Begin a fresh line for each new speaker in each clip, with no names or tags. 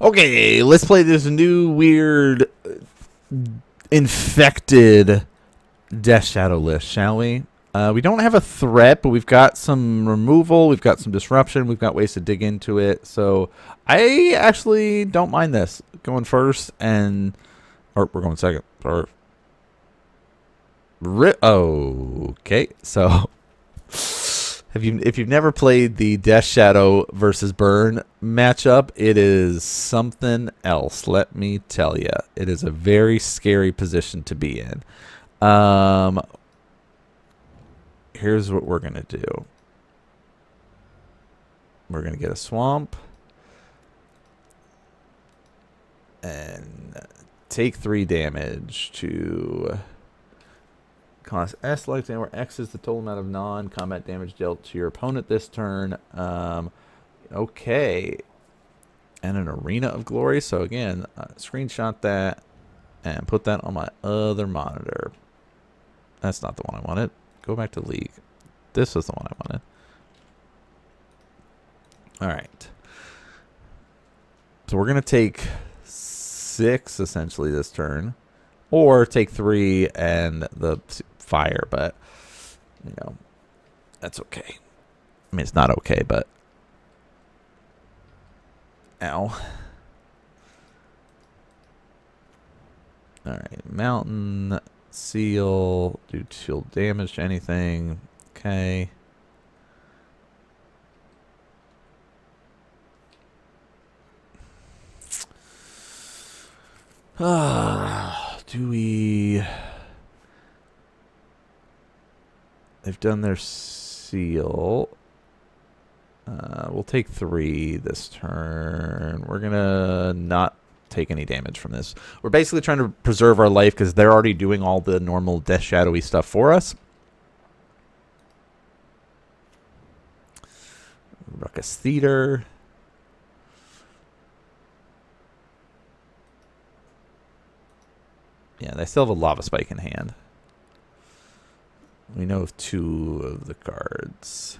Okay, let's play this new weird infected Death Shadow list, shall we? We don't have a threat, but we've got some removal, we've got some disruption, we've got ways to dig into it. So I actually don't mind this going first, or we're going second. Or okay, so if you've never played the Death Shadow versus Burn matchup, it is something else. Let me tell you, it is a very scary position to be in. Here's what we're gonna do. We're gonna get a swamp and take 3 damage to cost S life damage, where X is the total amount of non-combat damage dealt to your opponent this turn. Okay. And an Arena of Glory. So again, screenshot that and put that on my other monitor. That's not the one I wanted. Go back to League. This was the one I wanted. All right. So we're going to take 6 essentially this turn. Or take 3 and the fire, but, you know, that's okay. I mean, it's not okay, but... Ow. Alright, Mountain, Seal, do shield damage to anything. Okay. Do we... They've done their seal. We'll take 3 this turn. We're going to not take any damage from this. We're basically trying to preserve our life because they're already doing all the normal Death Shadowy stuff for us. Ruckus Theater. Yeah, they still have a Lava Spike in hand. We know of 2 of the cards.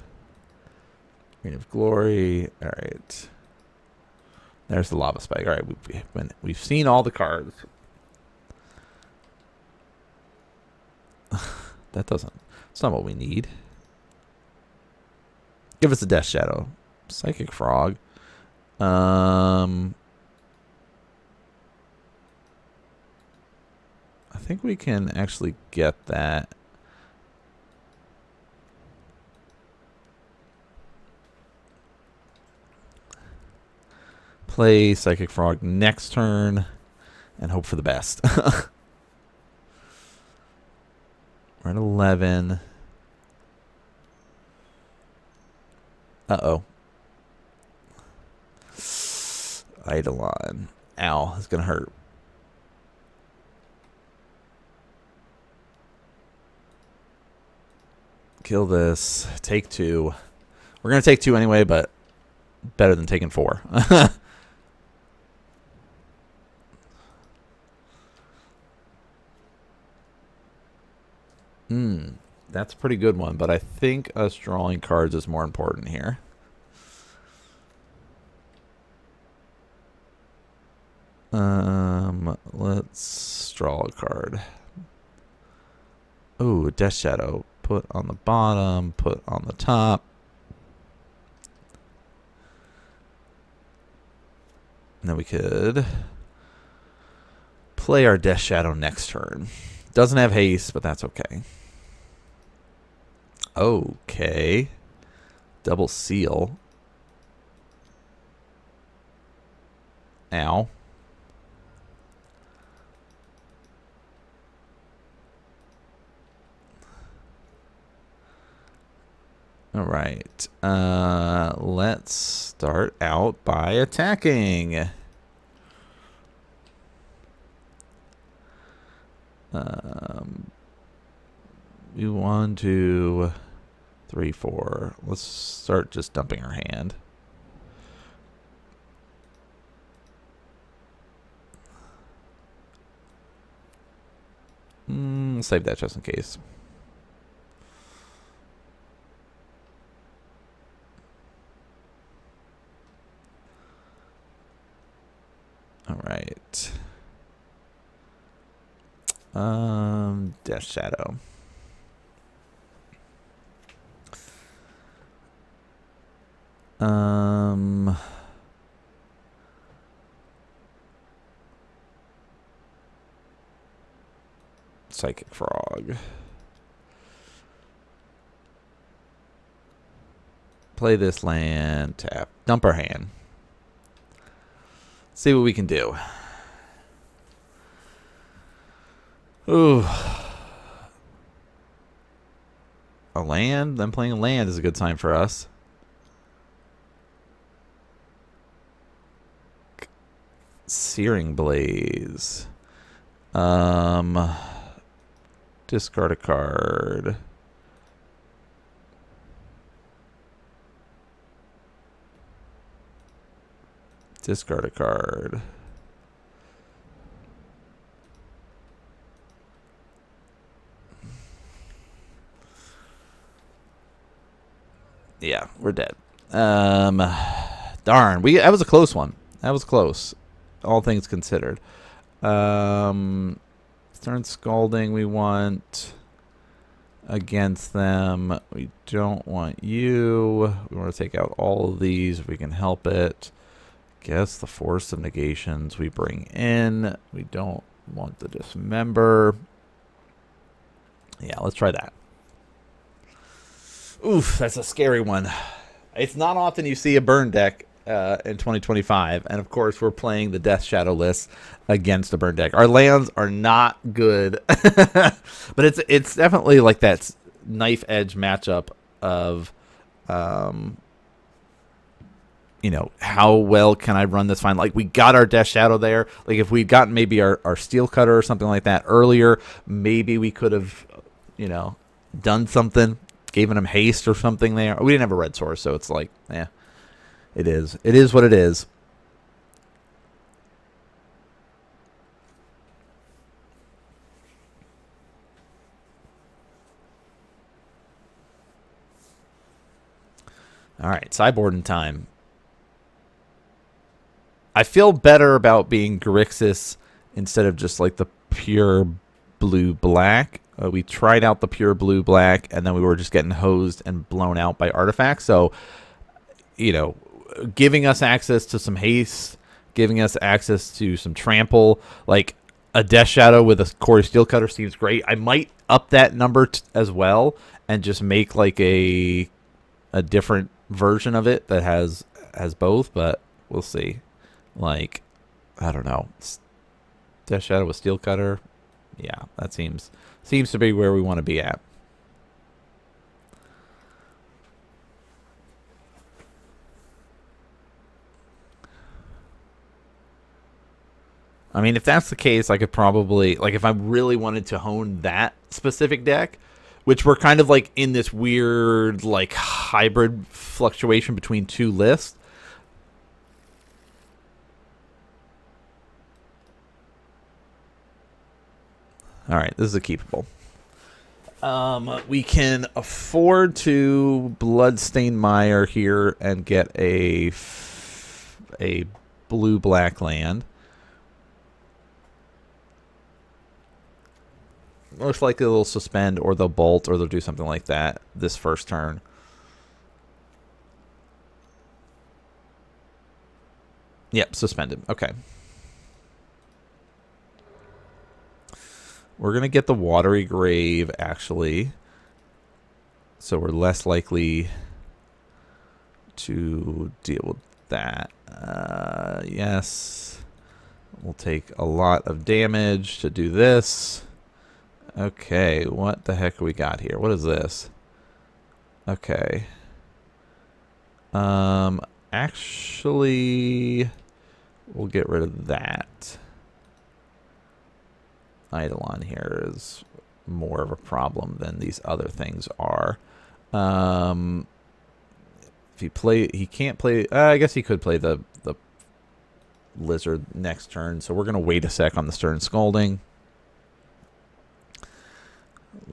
Ring of Glory. All right. There's the Lava Spike. All right, we've seen all the cards. That's not what we need. Give us a Death Shadow. Psychic Frog. I think we can actually get that. Play Psychic Frog next turn and hope for the best. We're at 11. Uh-oh. Eidolon. Ow, it's going to hurt. Kill this. Take 2. We're going to take 2 anyway, but better than taking 4. That's a pretty good one, but I think us drawing cards is more important here. Let's draw a card. Ooh, Death Shadow. Put on the bottom, put on the top. And then we could play our Death Shadow next turn. Doesn't have haste, but that's okay. Okay. Double Seal. Ow. All right. Let's start out by attacking. We 1, 2, 3, 4. Let's start just dumping our hand. Save that just in case. All right. Death Shadow. Psychic Frog. Play this land, tap, dump our hand. See what we can do. Ooh. A land? Them playing land is a good sign for us. Searing Blaze. Discard a card. Discard a card. Yeah, we're dead. Darn, that was a close one. That was close, all things considered. Stern Scalding we want against them. We don't want you. We want to take out all of these if we can help it. Guess the Force of Negations we bring in. We don't want the Dismember. Yeah, let's try that. Oof, that's a scary one. It's not often you see a burn deck in 2025, and of course we're playing the Death Shadow list against a burn deck. Our lands are not good, but it's definitely like that knife edge matchup of, you know, how well can I run this fine? Like, we got our Death Shadow there. Like, if we'd gotten maybe our Steel Cutter or something like that earlier, maybe we could have, you know, done something. Giving him haste or something there. We didn't have a red source, so it's like, yeah, it is. It is what it is. All right, sideboarding time. I feel better about being Grixis instead of just like the pure blue-black. We tried out the pure blue-black, and then we were just getting hosed and blown out by artifacts. So, you know, giving us access to some haste, giving us access to some trample, like a Death Shadow with a Core Steel Cutter seems great. I might up that number as well and just make like a different version of it that has both, but we'll see. Like, I don't know. Death Shadow with Steel Cutter. Yeah, that seems to be where we want to be at. I mean, if that's the case, I could probably, like, if I really wanted to hone that specific deck, which we're kind of like in this weird, like, hybrid fluctuation between two lists. All right, this is a keepable. We can afford to Bloodstain Mire here and get a blue-black land. Most likely they'll suspend, or they'll bolt, or they'll do something like that this first turn. Yep, suspended. Okay. We're going to get the Watery Grave, actually. So we're less likely to deal with that. Yes. We'll take a lot of damage to do this. Okay, what the heck we got here? What is this? Okay. Actually, we'll get rid of that. Eidolon here is more of a problem than these other things are. If he can't play. I guess he could play the Lizard next turn. So we're gonna wait a sec on the Stern Scalding.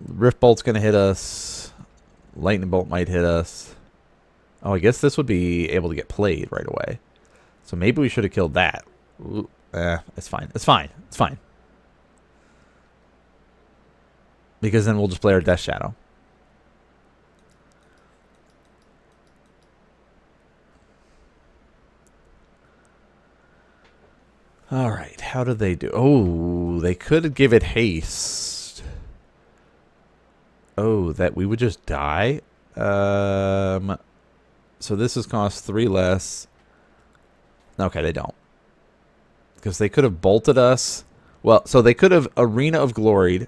Rift Bolt's gonna hit us. Lightning Bolt might hit us. Oh, I guess this would be able to get played right away. So maybe we should have killed that. Ooh, It's fine. It's fine. It's fine. Because then we'll just play our Death Shadow. All right. How do they do? Oh, they could give it haste. Oh, that we would just die? So this is cost 3 less. Okay, they don't. Because they could have bolted us. Well, so they could have Arena of Gloried.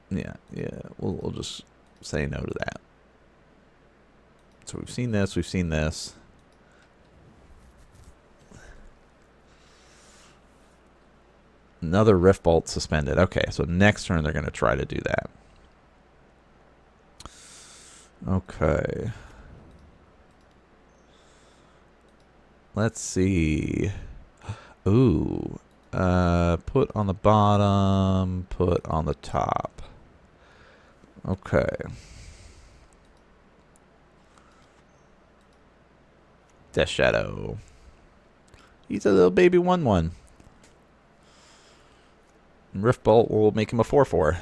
Yeah. We'll just say no to that. So we've seen this. We've seen this. Another Rift Bolt suspended. Okay, so next turn they're going to try to do that. Okay. Let's see. Ooh. Put on the bottom, put on the top. Okay. Death Shadow. He's a little baby 1/1. Rift Bolt will make him a 4/4.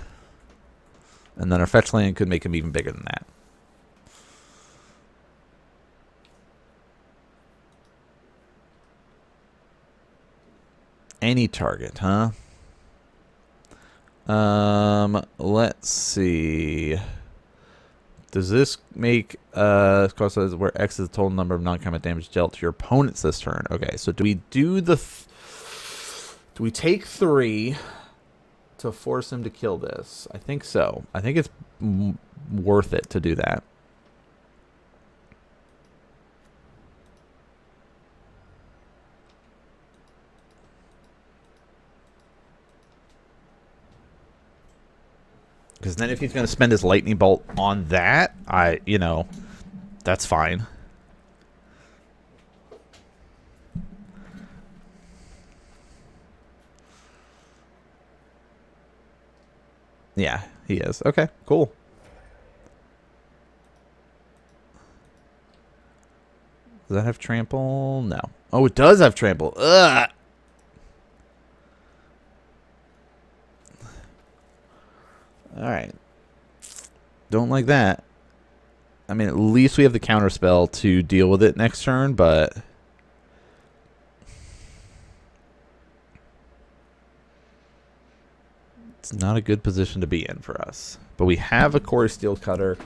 And then our fetch land could make him even bigger than that. Any target, huh? Let's see. Does this make cost where X is the total number of non-combat damage dealt to your opponents this turn? Okay, so do we do the do we take 3 to force him to kill this? I think so. I think it's worth it to do that. Because then if he's going to spend his lightning bolt on that, that's fine. Yeah, he is. Okay, cool. Does that have trample? No. Oh, it does have trample. Ugh. Alright. Don't like that. I mean, at least we have the counter spell to deal with it next turn, but it's not a good position to be in for us. But we have a Core Steel Cutter.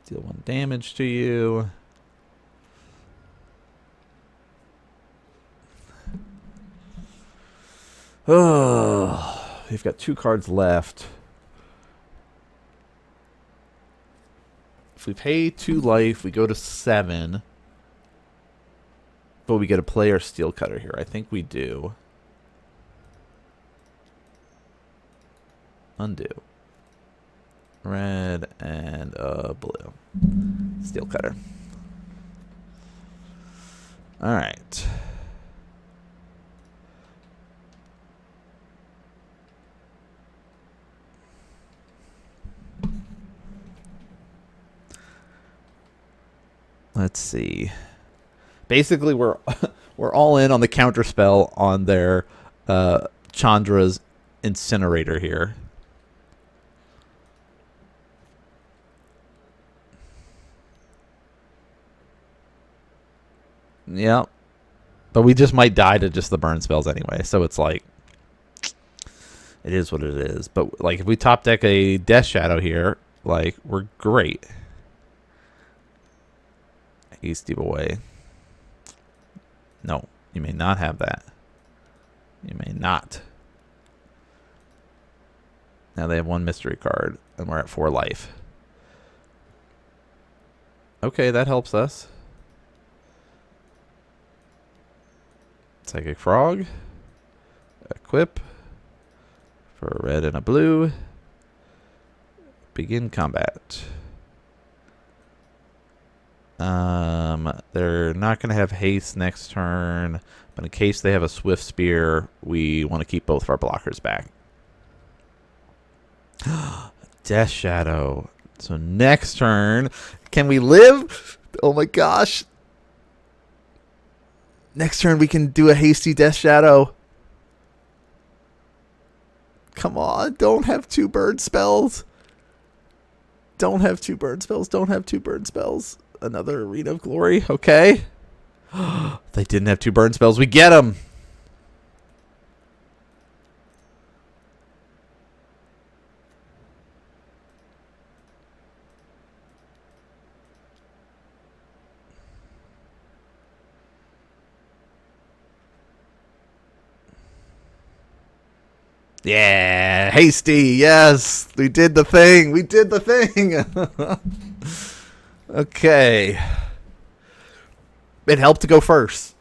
Deal 1 damage to you. Oh, we've got 2 cards left. If we pay 2 life, we go to 7. But we get to play our Steel Cutter here. I think we do. Undo. Red and blue. Steel Cutter. All right. Let's see. Basically, we're all in on the counter spell on their Chandra's Incinerator here. Yeah. But we just might die to just the burn spells anyway. So it's like, it is what it is. But like if we top deck a Death Shadow here, like we're great. East away. No, you may not have that. You may not. Now they have 1 mystery card, and we're at 4 life. Okay, that helps us. Psychic Frog. Equip. For a red and a blue. Begin combat. They're not going to have haste next turn, But in case they have a Swift Spear, we want to keep both of our blockers back. Death Shadow. So next turn, can we live? Oh my gosh. Next turn we can do a hasty Death Shadow. Come on, don't have 2 bird spells. Don't have 2 bird spells. Don't have 2 bird spells. Another Arena of Glory. Okay. They didn't have 2 burn spells. We get them. Yeah, hasty. Yes, we did the thing. We did the thing. Okay. It helped to go first.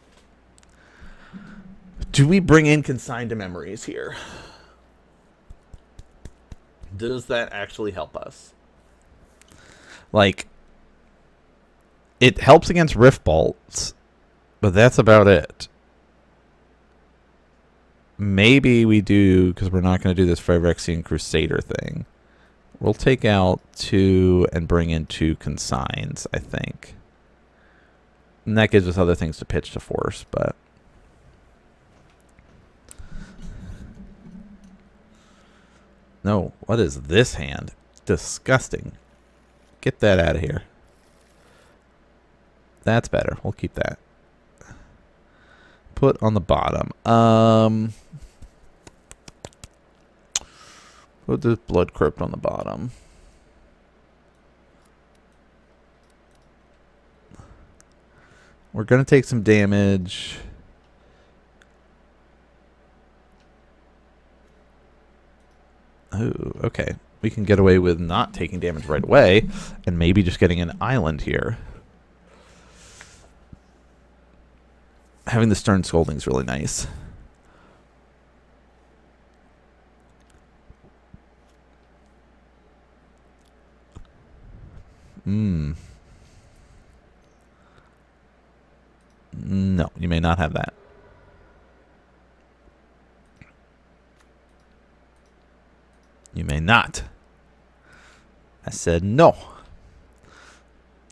Do we bring in Consigned to Memories here? Does that actually help us? Like, it helps against Rift Bolts, but that's about it. Maybe we do, because we're not going to do this Phyrexian Crusader thing. We'll take out 2 and bring in 2 Consigns, I think. And that gives us other things to pitch to force, but... No, what is this hand? Disgusting. Get that out of here. That's better. We'll keep that. Put on the bottom. Put this Blood Crypt on the bottom. We're going to take some damage. Oh, okay. We can get away with not taking damage right away and maybe just getting an island here. Having the Stern Scolding is really nice. No, you may not have that. You may not. I said no.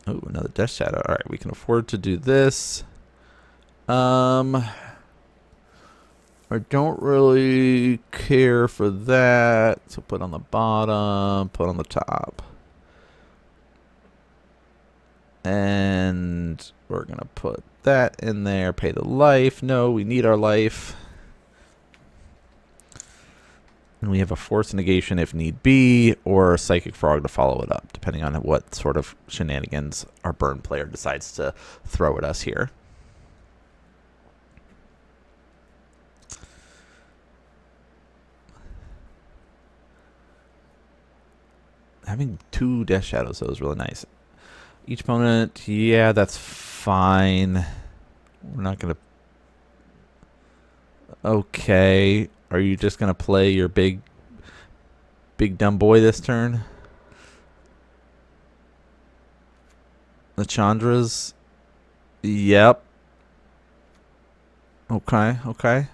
Oh, another Death Shadow. All right, we can afford to do this. I don't really care for that. So put on the bottom, put on the top. And we're going to put that in there. Pay the life. No, we need our life. And we have a Force Negation if need be, or a Psychic Frog to follow it up, depending on what sort of shenanigans our burn player decides to throw at us here. Having 2 Death Shadows, though, is really nice. Each opponent, yeah, that's fine. We're not going to... Okay. Are you just going to play your big dumb boy this turn? The Chandras? Yep. Okay, okay.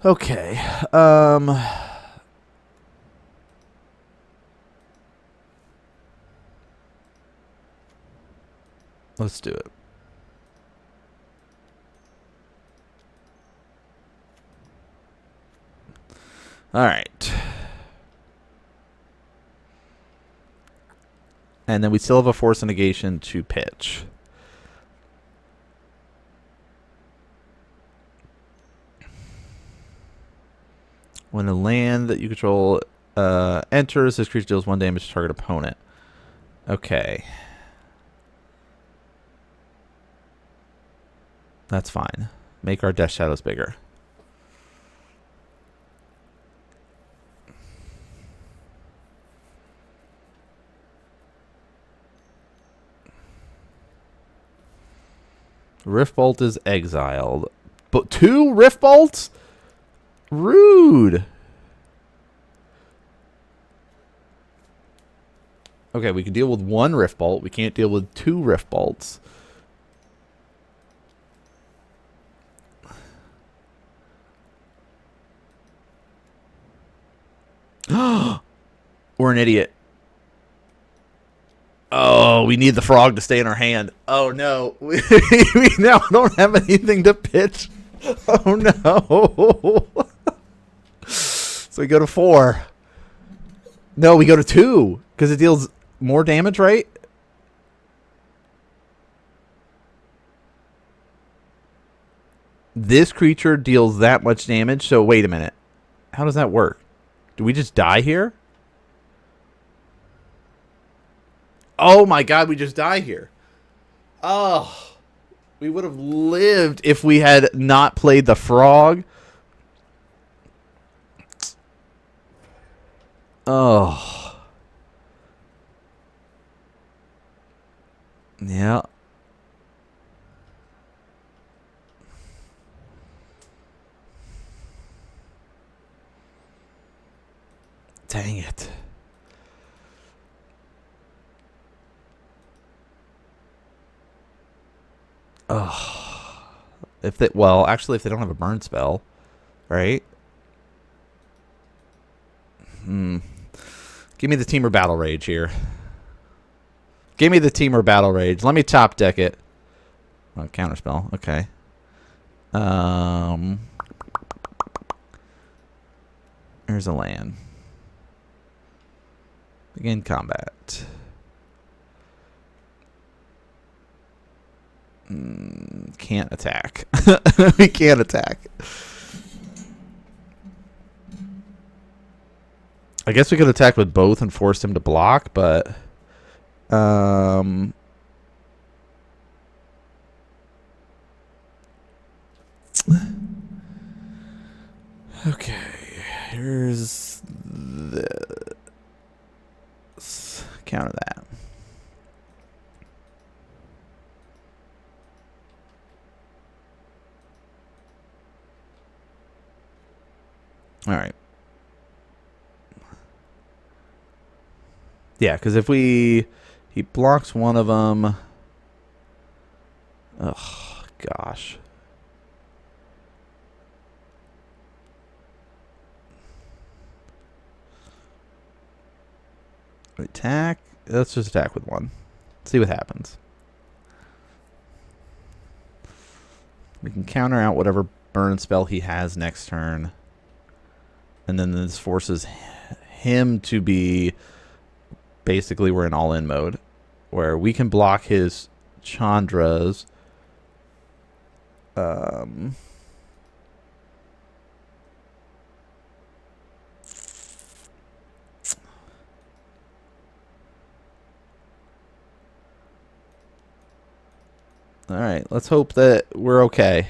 Okay. Let's do it. All right. And then we still have a Force Negation to pitch. When a land that you control enters, this creature deals 1 damage to target opponent. Okay. That's fine. Make our Death Shadows bigger. Rift Bolt is exiled. But 2 Rift Bolts? Rude. Okay, we can deal with one Rift Bolt. We can't deal with two Rift Bolts. We're an idiot. Oh, we need the frog to stay in our hand. Oh, no. We now don't have anything to pitch. Oh, no. So we go to 4. No, we go to 2. Because it deals more damage, right? This creature deals that much damage. So wait a minute. How does that work? Do we just die here? Oh my god, we just die here. Oh. We would have lived if we had not played the frog. Oh. Yeah. Dang it. Oh. If they, well, actually, if they don't have a burn spell, right? Give me the Temur Battle Rage here. Give me the Temur Battle Rage. Let me top deck it. Oh, counterspell. Okay. Here's a land. Begin combat. Can't attack. We can't attack. I guess we could attack with both and force him to block, but okay. Here's this. Counter that. All right. Yeah, because if he blocks one of them. Oh, gosh. Attack. Let's just attack with one. See what happens. We can counter out whatever burn spell he has next turn. And then this forces him to be... Basically, we're in all-in mode. Where we can block his Chandras. Alright, let's hope that we're okay.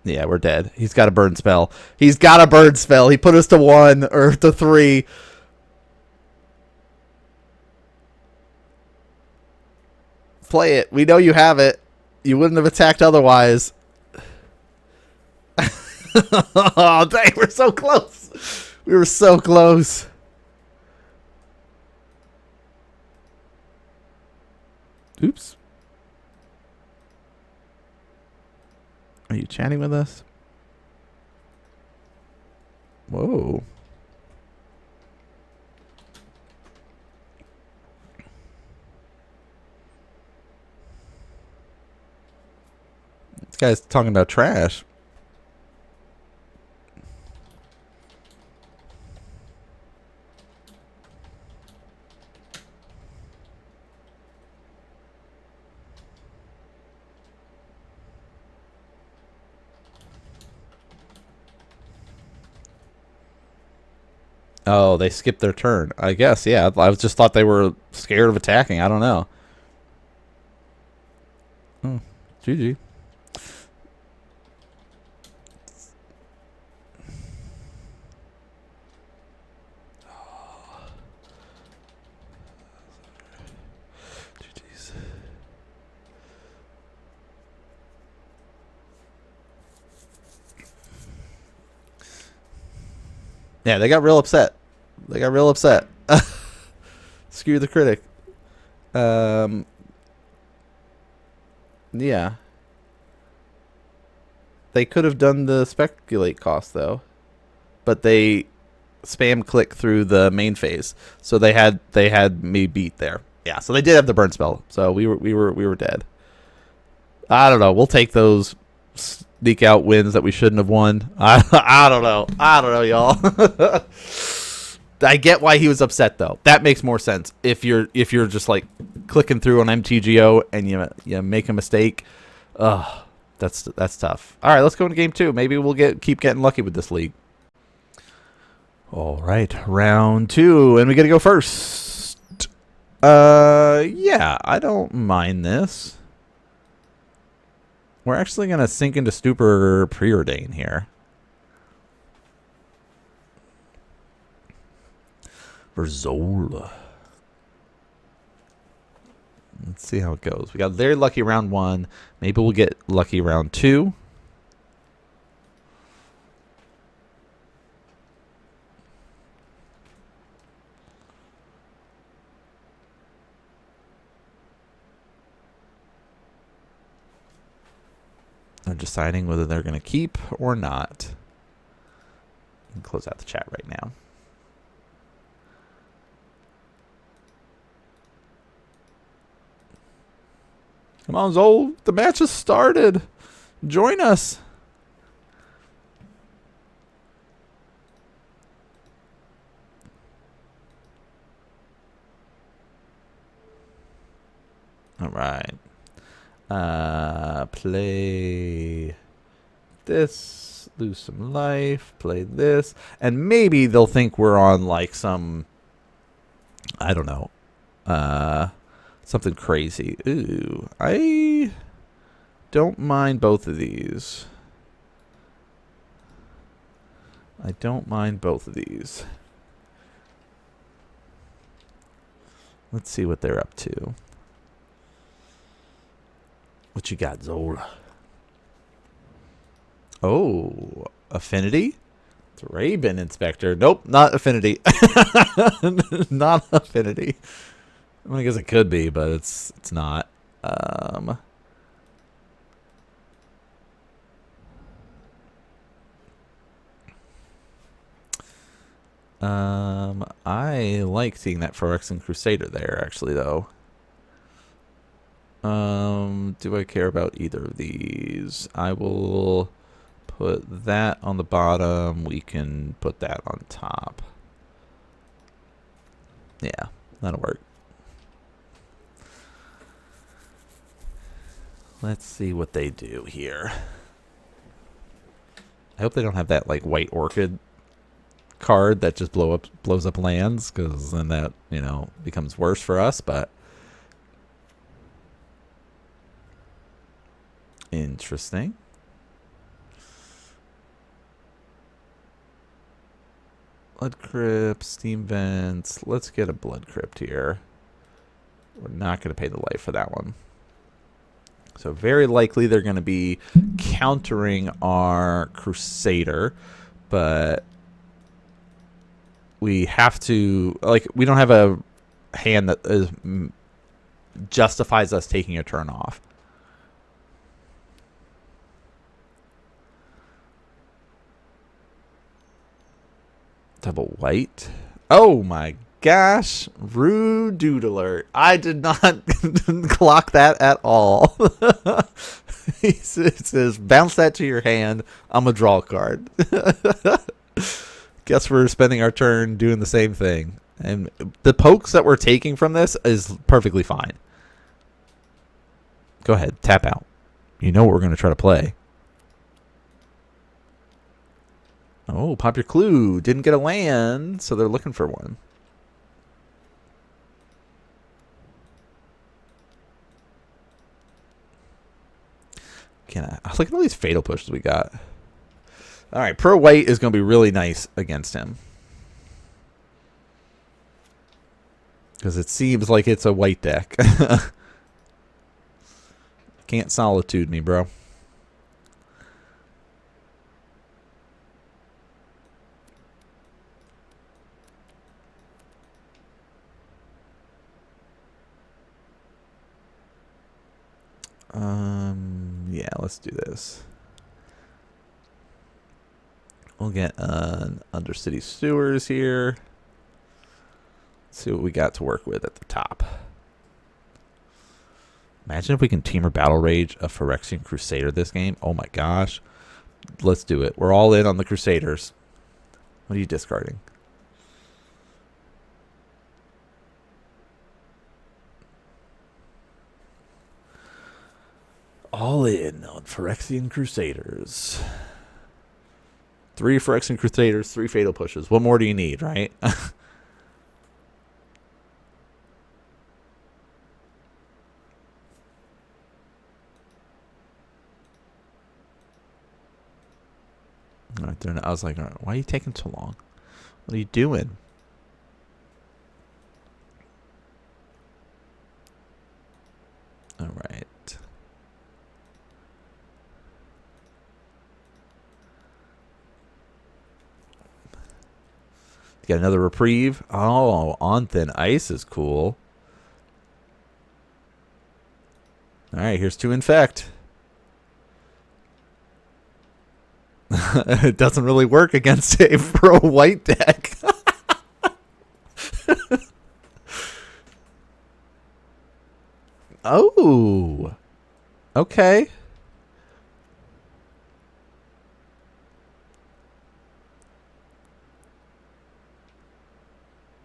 Yeah, we're dead. He's got a burn spell. He's got a burn spell. He put us to 1 or to 3. Play it. We know you have it. You wouldn't have attacked otherwise. Oh, dang, we're so close. We were so close. Oops. Are you chatting with us? Whoa. This guy's talking about trash. Oh, they skipped their turn. I guess, yeah. I just thought they were scared of attacking. I don't know. Oh, GG. Yeah, they got real upset. They got real upset. Screw the critic. Yeah. They could have done the speculate cost though, but they spam click through the main phase, so they had me beat there. Yeah, so they did have the burn spell, so we were dead. I don't know. We'll take those sneak out wins that we shouldn't have won. I don't know, y'all. I get why he was upset though. That makes more sense if you're just like clicking through on MTGO and you make a mistake. That's tough. All right, let's go into game 2. Maybe we'll keep getting lucky with this league. All right, round 2, and we got to go first. Yeah, I don't mind this. We're actually gonna sink into Stupor Preordain here. Verzola. Let's see how it goes. We got very lucky round 1. Maybe we'll get lucky round 2. They're deciding whether they're going to keep or not. Close out the chat right now. Come on, Zol. The match has started. Join us. All right. Play this. Lose some life. Play this. And maybe they'll think we're on like some, I don't know. Something crazy. Ooh, I don't mind both of these. I don't mind both of these. Let's see what they're up to. What you got, Zola? Oh, Affinity? It's Raven Inspector. Nope, not Affinity. Not Affinity. I mean, I guess it could be, but it's not. I like seeing that Phyrexian Crusader there, actually, though. Do I care about either of these? I will put that on the bottom. We can put that on top. Yeah, that'll work. Let's see what they do here. I hope they don't have that like White Orchid card that just blows up lands, because then that, you know, becomes worse for us. But interesting. Blood Crypt, Steam Vents. Let's get a Blood Crypt here. We're not going to pay the life for that one. So very likely they're going to be countering our Crusader, but we have to, like, we don't have a hand that justifies us taking a turn off. Double white. Oh my gosh. Rude doodler. I did not clock that at all. It says, bounce that to your hand. I'm a draw card. Guess we're spending our turn doing the same thing. And the pokes that we're taking from this is perfectly fine. Go ahead. Tap out. You know what we're going to try to play. Oh, pop your clue. Didn't get a land, so they're looking for one. Look at all these fatal pushes we got. All right, Pro White is going to be really nice against him, because it seems like it's a white deck. Can't solitude me, bro. Yeah, let's do this. We'll get an Undercity Sewers here. Let's see what we got to work with at the top. Imagine if we can Temur Battle Rage a Phyrexian Crusader this game. Oh my gosh. Let's do it. We're all in on the Crusaders. What are you discarding? All in on Phyrexian Crusaders. 3 Phyrexian Crusaders, 3 Fatal Pushes. What more do you need, right? Right there, I was like, why are you taking so long? What are you doing? All right. Get another reprieve. Oh, on thin ice is cool. All right, here's 2 infect. It doesn't really work against a pro white deck. Oh. Okay.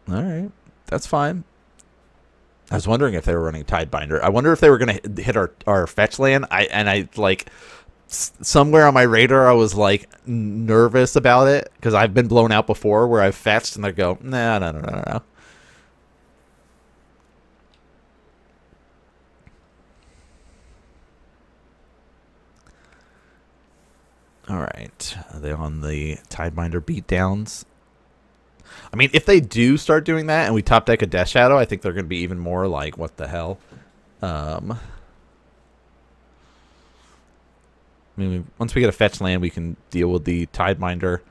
All right. That's fine. I was wondering if they were running Tidebinder. I wonder if they were going to hit our fetch land. I like somewhere on my radar I was like nervous about it because I've been blown out before where I've fetched and they go, nah, no. All right. Are they on the Tidebinder beatdowns? I mean, if they do start doing that and we top deck a Death Shadow, I think they're going to be even more like, what the hell? I mean, once we get a fetch land, we can deal with the Tidebinder,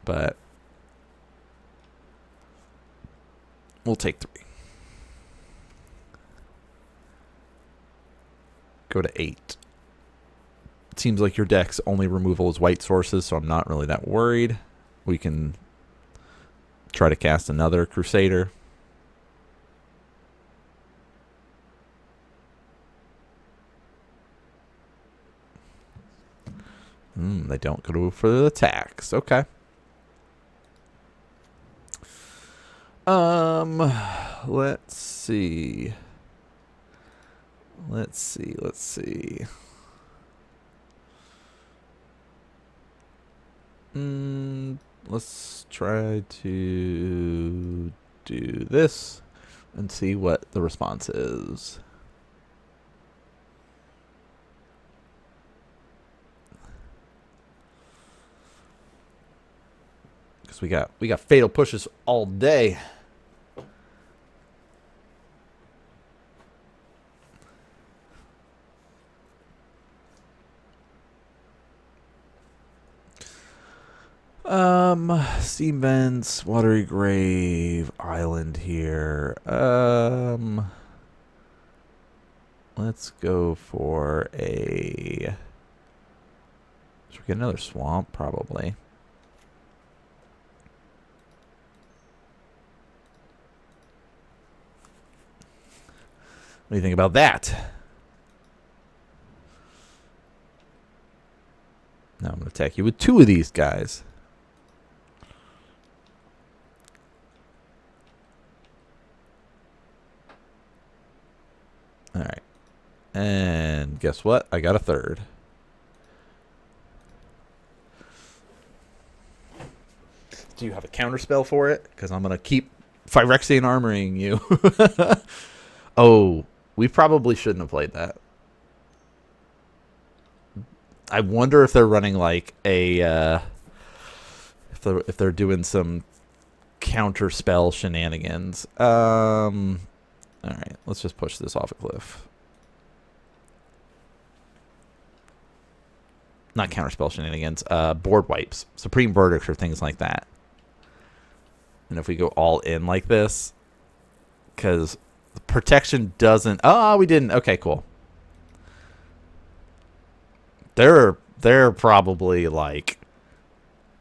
but we'll take 3. Go to 8. It seems like your deck's only removal is white sources, so I'm not really that worried. We can try to cast another Crusader. They don't go for the attacks. Okay. Let's see. Let's try to do this and see what the response is. Because we got fatal pushes all day. Steam Vents, Watery Grave, Island here. Let's go for a... Should we get another Swamp? Probably. What do you think about that? Now I'm going to attack you with 2 of these guys. All right. And guess what? I got a 3rd. Do you have a counterspell for it? Because I'm going to keep Phyrexian armoring you. Oh, we probably shouldn't have played that. I wonder if they're running like a... if they're doing some counterspell shenanigans. All right, let's just push this off a cliff. Not counterspell shenanigans. Board wipes, supreme verdicts, or things like that. And if we go all in like this, because protection doesn't... Oh, we didn't. Okay, cool. they're probably like,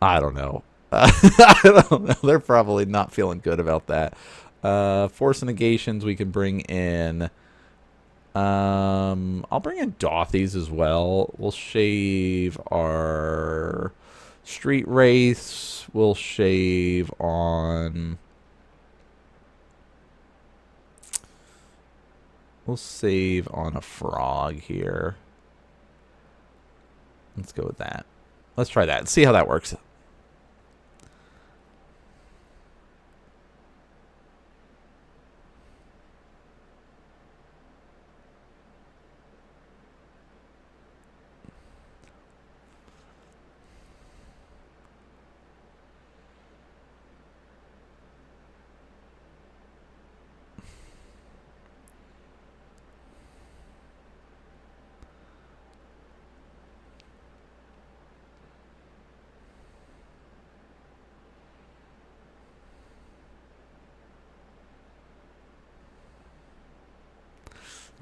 I don't know. I don't know. They're probably not feeling good about that. Force and negations we can bring in. I'll bring in Dothies as well. We'll shave our street race. We'll shave on. We'll save on a frog here. Let's go with that. Let's try that and see how that works.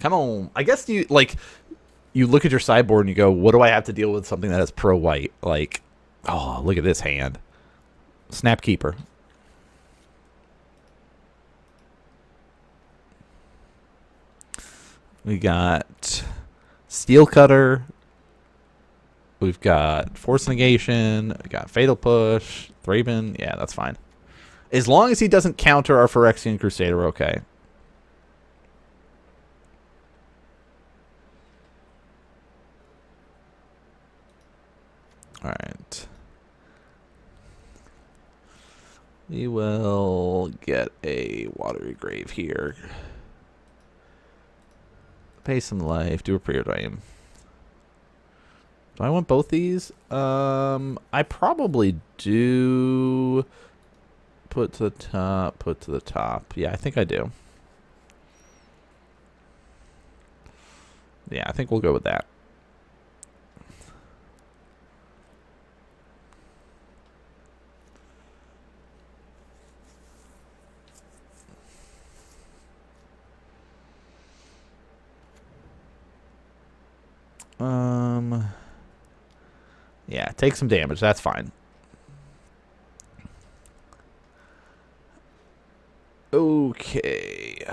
Come on. I guess you look at your sideboard and you go, what do I have to deal with something that is pro white? Like, oh, look at this hand. Snapkeeper. We got Steel Cutter. We've got Force Negation. We got Fatal Push. Thraben. Yeah, that's fine. As long as he doesn't counter our Phyrexian Crusader, we're okay. Alright. We will get a Watery Grave here. Pay some life. Do a preordain. Do I want both these? I probably do. Put to the top. Put to the top. Yeah, I think I do. Yeah, I think we'll go with that. Yeah, take some damage. That's fine. Okay.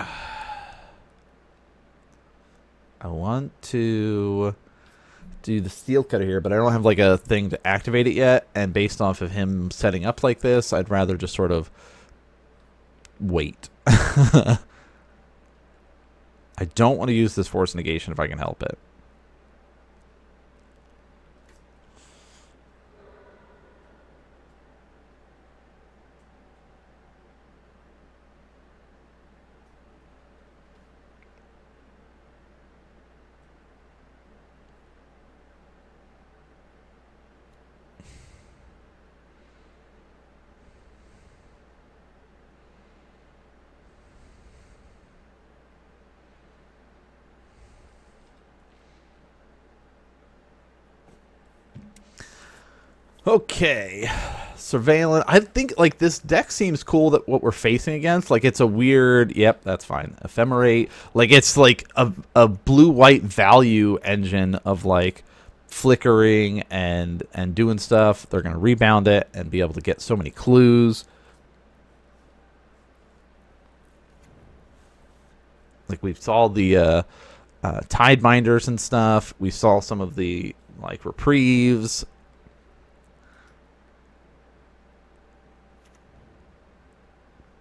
I want to do the Steel Cutter here, but I don't have like a thing to activate it yet. And based off of him setting up like this, I'd rather just sort of wait. I don't want to use this Force Negation if I can help it. Okay, Surveillance. I think like this deck seems cool. That what we're facing against, like it's a weird. Yep, that's fine. Ephemerate. Like it's like a blue-white value engine of like flickering and doing stuff. They're gonna rebound it and be able to get so many clues. Like we saw the Tide Binders and stuff. We saw some of the like reprieves.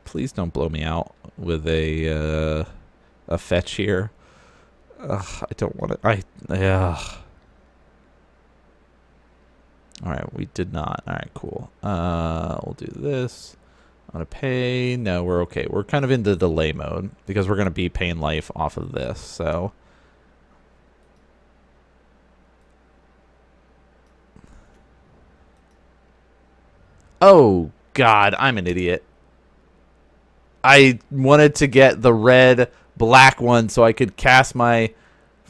Please don't blow me out with a fetch here. I don't want it. Alright, we did not. Alright, cool. We'll do this. I'm going to pay. No, we're okay. We're kind of into delay mode because we're going to be paying life off of this, so. Oh, God, I'm an idiot. I wanted to get the red black one so I could cast my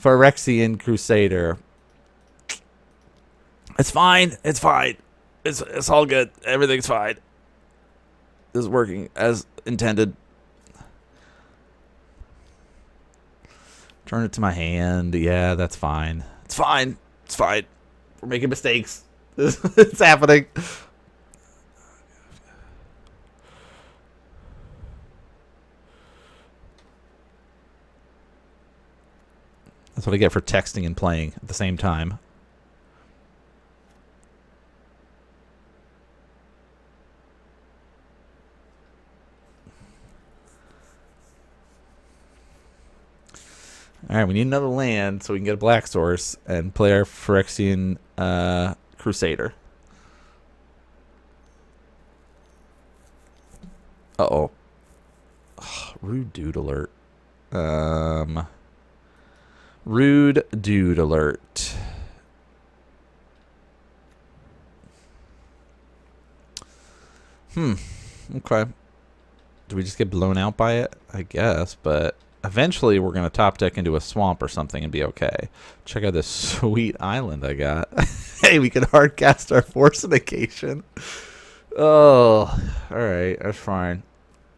Phyrexian Crusader. It's fine. It's fine. It's all good. Everything's fine. This is working as intended. Turn it to my hand. Yeah, that's fine. It's fine. It's fine. We're making mistakes. It's happening. That's what I get for texting and playing at the same time. All right, we need another land so we can get a black source and play our Phyrexian Crusader. Uh-oh. Rude dude alert. Rude dude alert. Okay. Do we just get blown out by it? I guess, but eventually we're going to top deck into a swamp or something and be okay. Check out this sweet island I got. Hey, we can hardcast our Fortification. Oh, alright. That's fine.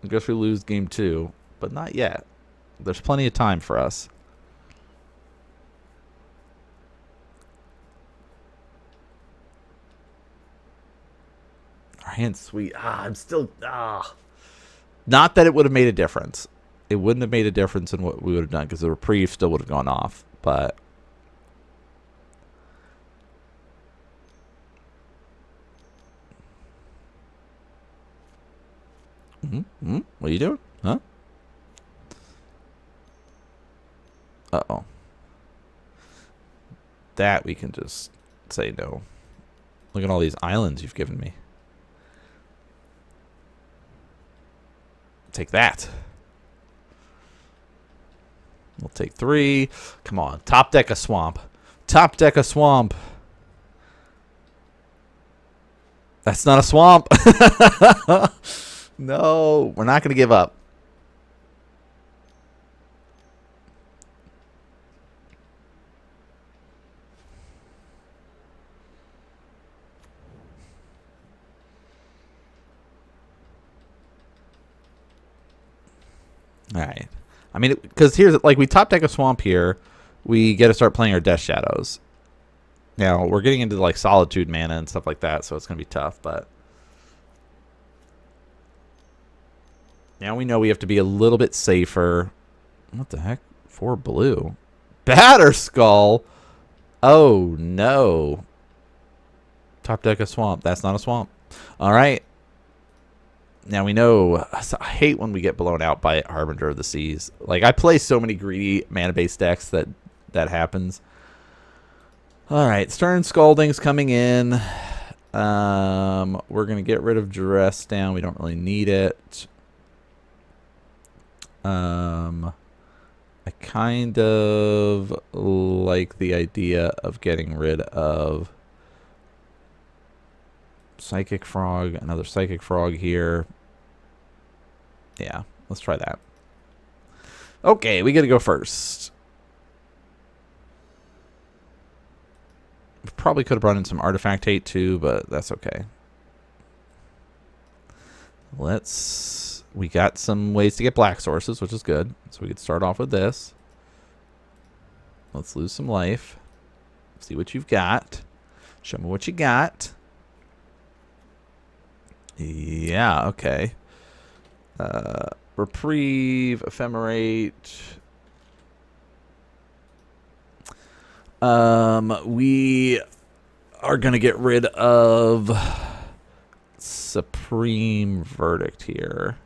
I guess we lose game 2, but not yet. There's plenty of time for us. Our hand's sweet. I'm still... Not that it would have made a difference. It wouldn't have made a difference in what we would have done because the reprieve still would have gone off. But... What are you doing? Huh? Uh-oh. That we can just say no. Look at all these islands you've given me. Take that. We'll take 3. Come on. Top deck a swamp. Top deck a swamp. That's not a swamp. No, we're not going to give up. All right. I mean, because here's, like, we top deck a swamp here. We get to start playing our Death Shadows. Now, we're getting into, like, Solitude mana and stuff like that, so it's going to be tough, but... Now we know we have to be a little bit safer. What the heck? 4 blue. Batterskull! Oh, no. Top deck a swamp. That's not a swamp. All right. Now we know. I hate when we get blown out by Harbinger of the Seas. Like, I play so many greedy mana-based decks that happens. All right. Stern Scalding's coming in. We're going to get rid of Duress Down. We don't really need it. I kind of like the idea of getting rid of Psychic Frog, another Psychic Frog here. Yeah, let's try that. Okay, we got to go first. Probably could have brought in some Artifact Hate too, but that's okay. We got some ways to get black sources, which is good. So we could start off with this. Let's lose some life. See what you've got. Show me what you got. Yeah, okay. Reprieve, Ephemerate. We are going to get rid of Supreme Verdict here.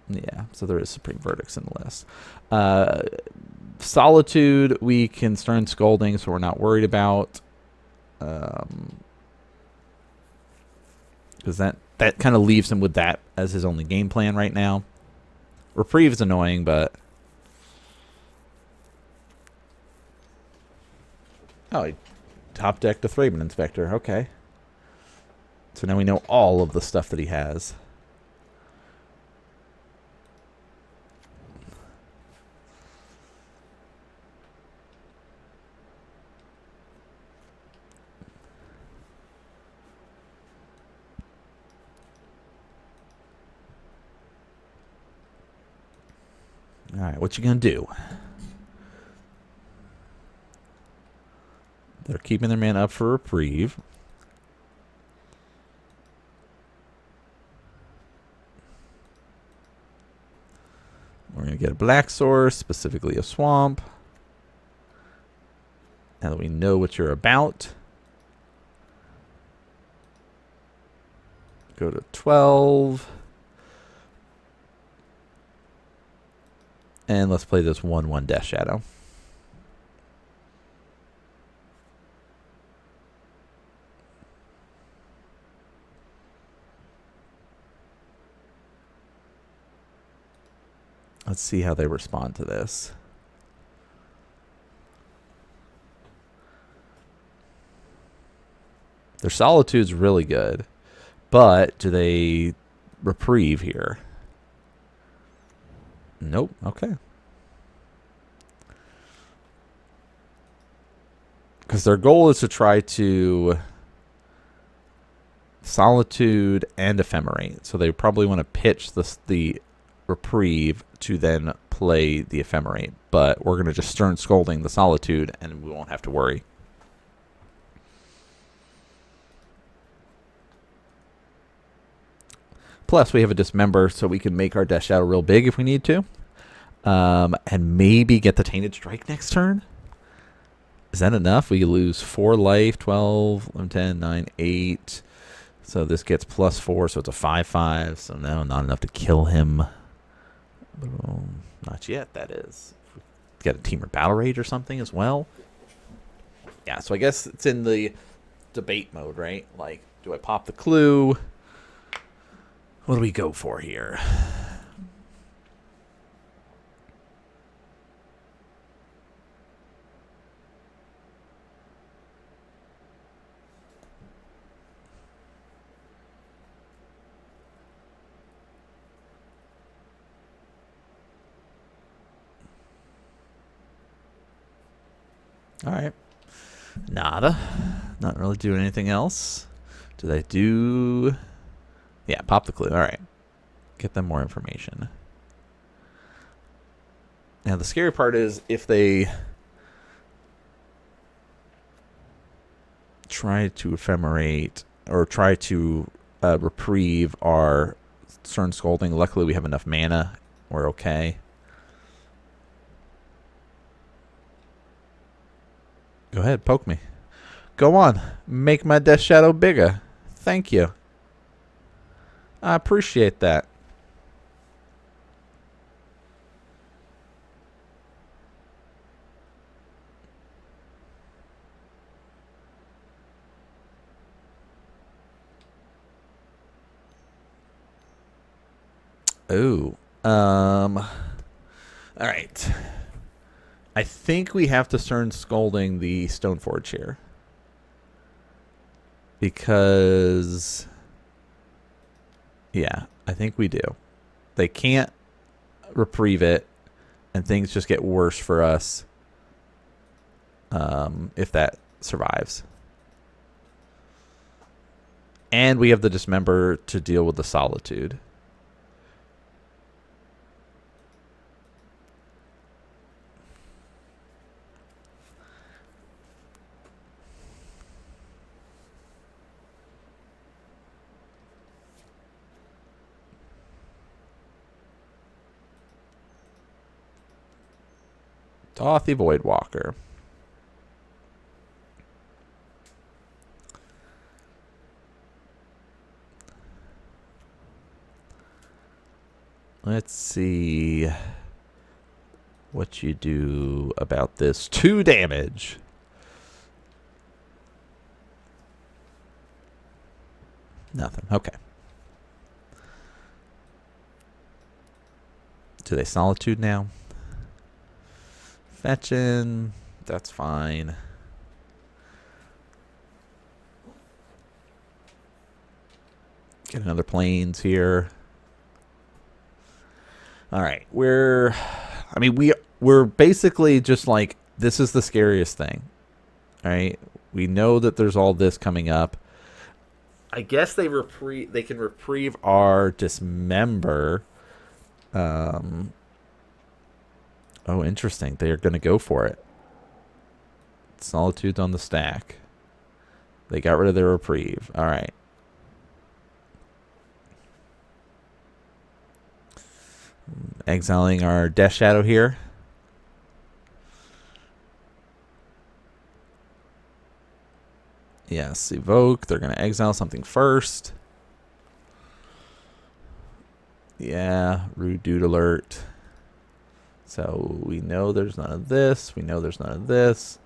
Yeah, so there is Supreme Verdicts in the list. Solitude, we can Stern Scalding, so we're not worried about. Because that kind of leaves him with that as his only game plan right now. Reprieve is annoying, but... Oh, he top decked the Thraben Inspector. Okay. So now we know all of the stuff that he has. All right, what you gonna do? They're keeping their mana up for reprieve. We're going to get a black source, specifically a swamp. Now that we know what you're about. Go to 12. And let's play this 1/1 Death Shadow. Let's see how they respond to this. Their Solitude's really good. But do they reprieve here? Nope. Okay. Because their goal is to try to Solitude and Ephemerate. So they probably want to pitch the reprieve to then play the Ephemerate. But we're going to just Stern Scolding the Solitude and we won't have to worry. Plus, we have a Dismember, so we can make our Death Shadow real big if we need to. And maybe get the Tainted Strike next turn. Is that enough? We lose 4 life, 12, 11, 10, 9, 8. So this gets +4, so it's a 5/5. So no, not enough to kill him. Not yet, that is. Get a Temur Battle Rage or something as well. Yeah, so I guess it's in the debate mode, right? Like, do I pop the Clue? What do we go for here? All right. Nada. Not really doing anything else. Do they do... Yeah, pop the Clue. All right. Get them more information. Now, the scary part is if they try to Ephemerate or try to reprieve our Stern Scolding. Luckily, we have enough mana. We're okay. Go ahead, poke me. Go on. Make my Death Shadow bigger. Thank you. I appreciate that. Oh. All right. I think we have to Stern Scolding the Stoneforge here. Because... Yeah, I think we do. They can't reprieve it, and things just get worse for us if that survives. And we have the Dismember to deal with the Solitude. Dothy Voidwalker. Let's see what you do about this. 2 damage. Nothing. Okay. Do they Solitude now? Fetching. That's fine. Get another Plains here. All right. We're basically just like, this is the scariest thing. All right. We know that there's all this coming up. I guess they can reprieve our Dismember. Oh, interesting. They are going to go for it. Solitude's on the stack. They got rid of their reprieve. All right. Exiling our Death Shadow here. Yes, evoke. They're going to exile something first. Yeah, rude dude alert. So we know there's none of this. We know there's none of this.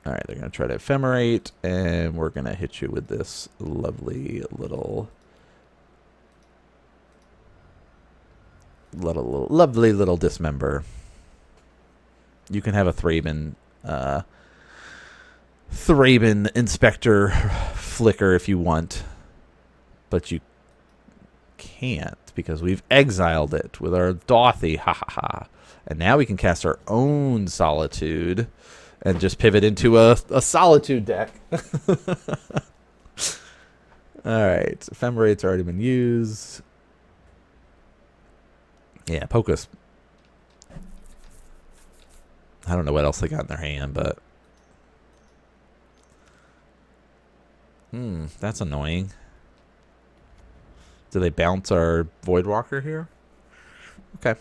All right, they're going to try to ephemerate, and we're going to hit you with this lovely little dismember. You can have a Thraben Inspector Flicker if you want, but you can't because we've exiled it with our Dauthi. Ha ha ha. And now we can cast our own Solitude and just pivot into a Solitude deck. Alright, Ephemerate's already been used. Yeah, Pocus. I don't know what else they got in their hand, but... that's annoying. Do they bounce our Voidwalker here? Okay.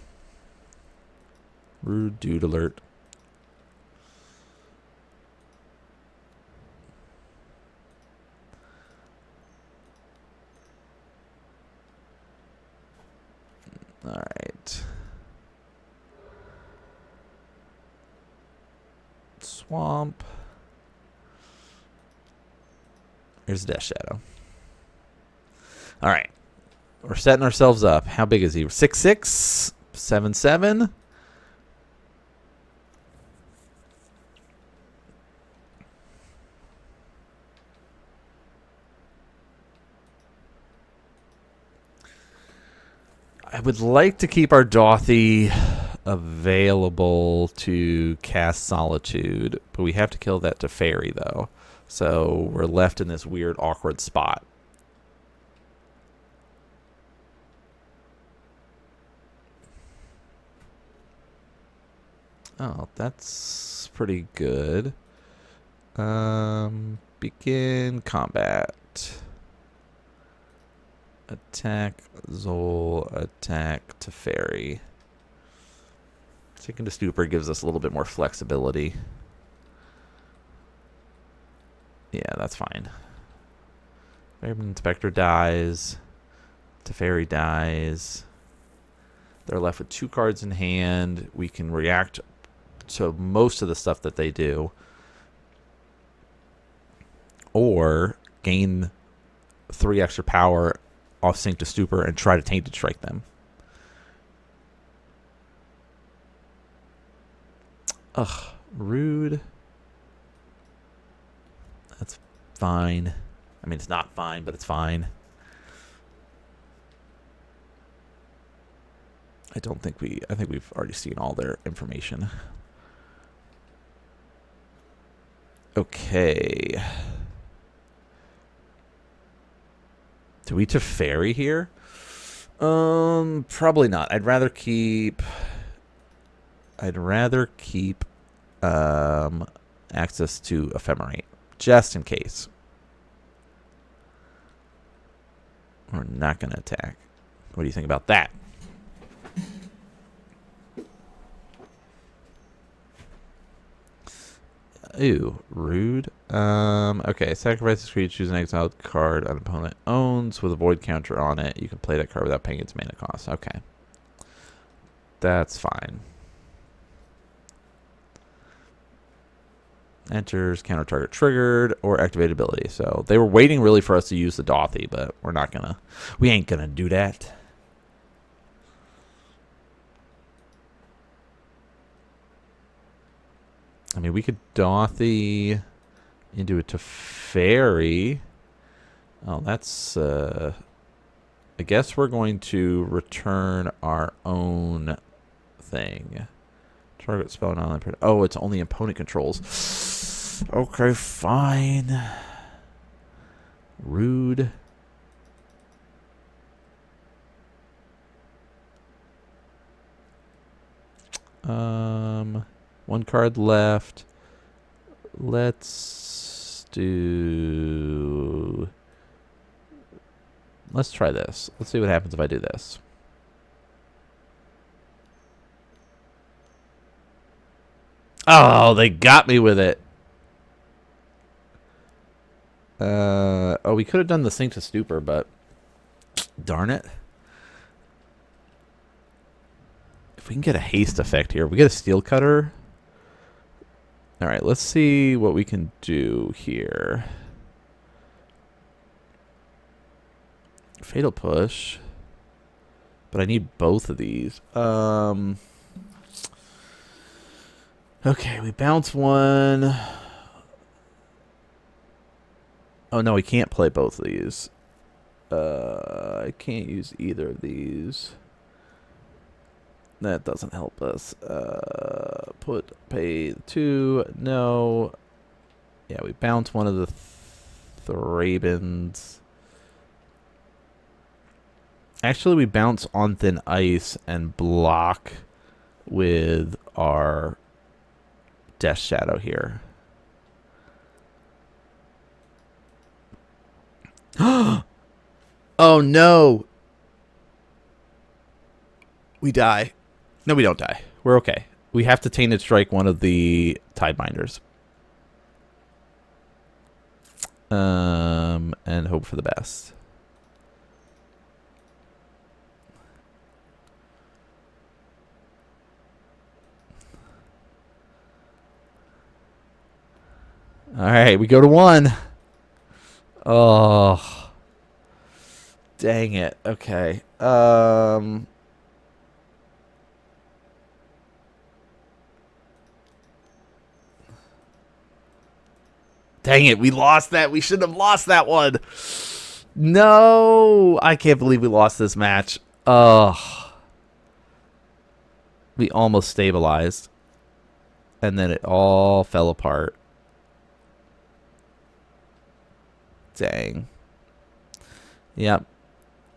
Rude dude alert. All right. Swamp. Here's Death Shadow. All right. We're setting ourselves up. How big is he? 6'6", 7'7". I would like to keep our Dauthi available to cast Solitude, but we have to kill that Teferi, though. So we're left in this weird, awkward spot. Oh, that's pretty good. Begin combat. Attack Zol, attack Teferi. Taking to Stupor gives us a little bit more flexibility. Yeah, that's fine. Fairman Inspector dies. Teferi dies. They're left with 2 cards in hand. We can react to most of the stuff that they do. Or gain 3 extra power off Sync to Stupor and try to Tainted Strike them. Ugh, rude. That's fine. I mean, it's not fine, but it's fine. I think we've already seen all their information. Okay. Do we Teferi here? Probably not. I'd rather keep access to Ephemerate, just in case. We're not going to attack. What do you think about that? Ooh, rude. Okay, sacrifice this creature, choose an exiled card an opponent owns with a void counter on it. You can play that card without paying its mana cost. Okay. That's fine. Enters, counter target triggered, or activate ability. So they were waiting really for us to use the Dauthi, but we're not gonna. We ain't gonna do that. I mean, we could Dauthi into a Teferi. Oh, that's... I guess we're going to return our own thing. Target spell non. Oh, it's only opponent controls. Okay, fine. Rude. One card left. Let's do... Let's try this. Let's see what happens if I do this. Oh, they got me with it. Oh, we could have done the Sink to Stupor, but darn it. If we can get a haste effect here, we get a Steel Cutter. All right, let's see what we can do here. Fatal Push. But I need both of these. Okay, we bounce one. Oh, no, we can't play both of these. I can't use either of these. That doesn't help us. Pay 2. No. Yeah, we bounce one of the Thrabins. Actually, we bounce on Thin Ice and block with our Death Shadow here. Oh, no. We die. No, we don't die. We're okay. We have to Tainted Strike one of the Tidebinders. And hope for the best. All right, we go to 1. Oh. Dang it. Okay. Dang it, we lost that. We shouldn't have lost that one. No, I can't believe we lost this match. Ugh. We almost stabilized. And then it all fell apart. Dang. Yep.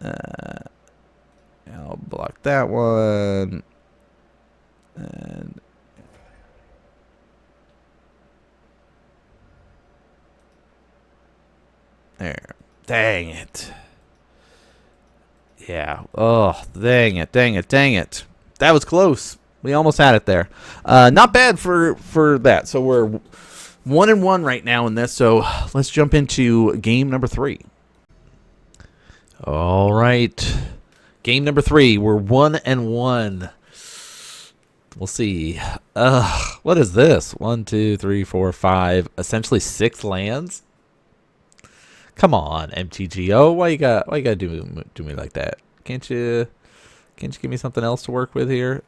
I'll block that one. And there. Dang it. Yeah. Oh, dang it, dang it, dang it. That was close. We almost had it there. Not bad for that. So we're 1-1 right now in this. So let's jump into game number 3. All right. Game number 3. We're 1-1. We'll see. What is this? 1, 2, 3, 4, 5. Essentially 6 lands. Come on, MTGO. Why you gotta do me like that? Can't you give me something else to work with here?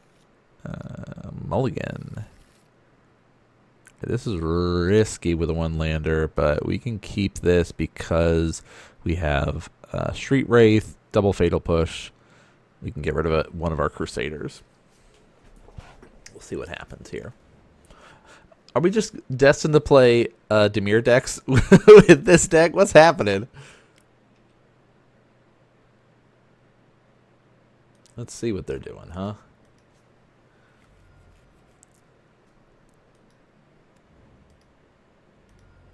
Mulligan. This is risky with a 1-lander, but we can keep this because we have Street Wraith, double Fatal Push. We can get rid of one of our Crusaders. We'll see what happens here. Are we just destined to play Dimir decks with this deck? What's happening? Let's see what they're doing, huh?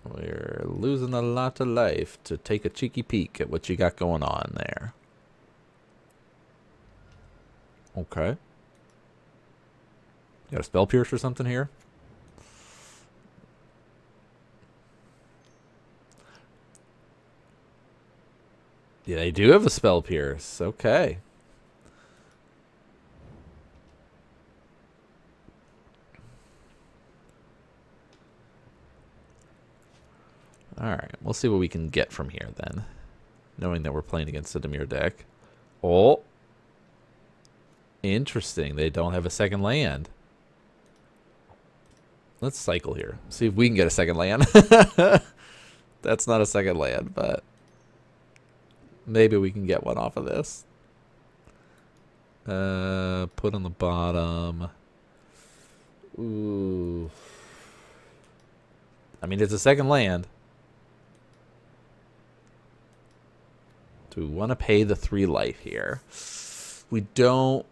We're losing a lot of life to take a cheeky peek at what you got going on there. Okay. You got a Spell Pierce or something here? Yeah, they do have a Spell Pierce. Okay. Alright, we'll see what we can get from here then. Knowing that we're playing against the Dimir deck. Oh. Interesting. They don't have a second land. Let's cycle here. See if we can get a second land. That's not a second land, but maybe we can get one off of this. Put on the bottom. Ooh. I mean, it's a second land. Do we want to pay the 3 life here? We don't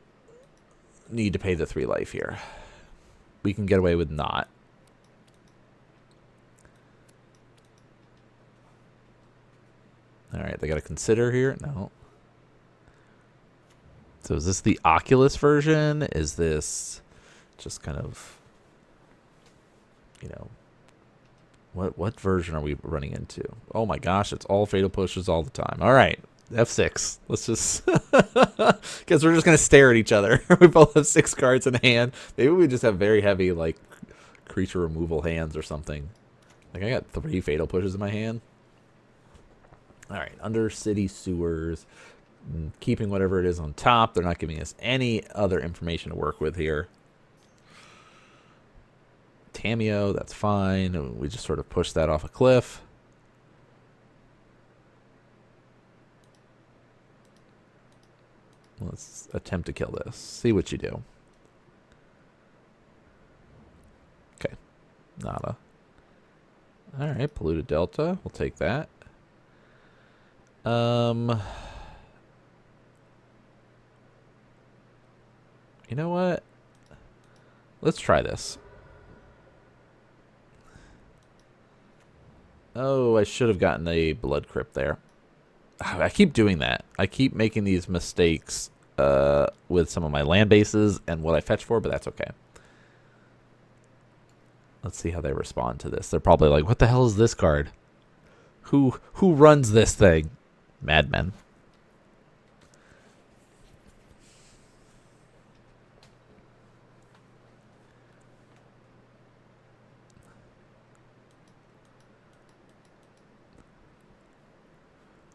need to pay the 3 life here. we can get away with not. All right, they got to consider here. No. So is this the Oculus version? Is this just kind of, you know, what version are we running into? Oh my gosh, it's all fatal pushes all the time. All right, F6. Let's just, because we're just going to stare at each other. We both have 6 cards in hand. Maybe we just have very heavy, like, creature removal hands or something. Like, I got 3 fatal pushes in my hand. All right, under city sewers, keeping whatever it is on top. They're not giving us any other information to work with here. Tameo, that's fine. We just sort of push that off a cliff. Let's attempt to kill this. See what you do. Okay, nada. All right, polluted delta. We'll take that. You know what? Let's try this. Oh, I should have gotten a blood crypt there. I keep doing that. I keep making these mistakes with some of my land bases and what I fetch for, but that's okay. Let's see how they respond to this. They're probably like, what the hell is this card? Who runs this thing? Madmen.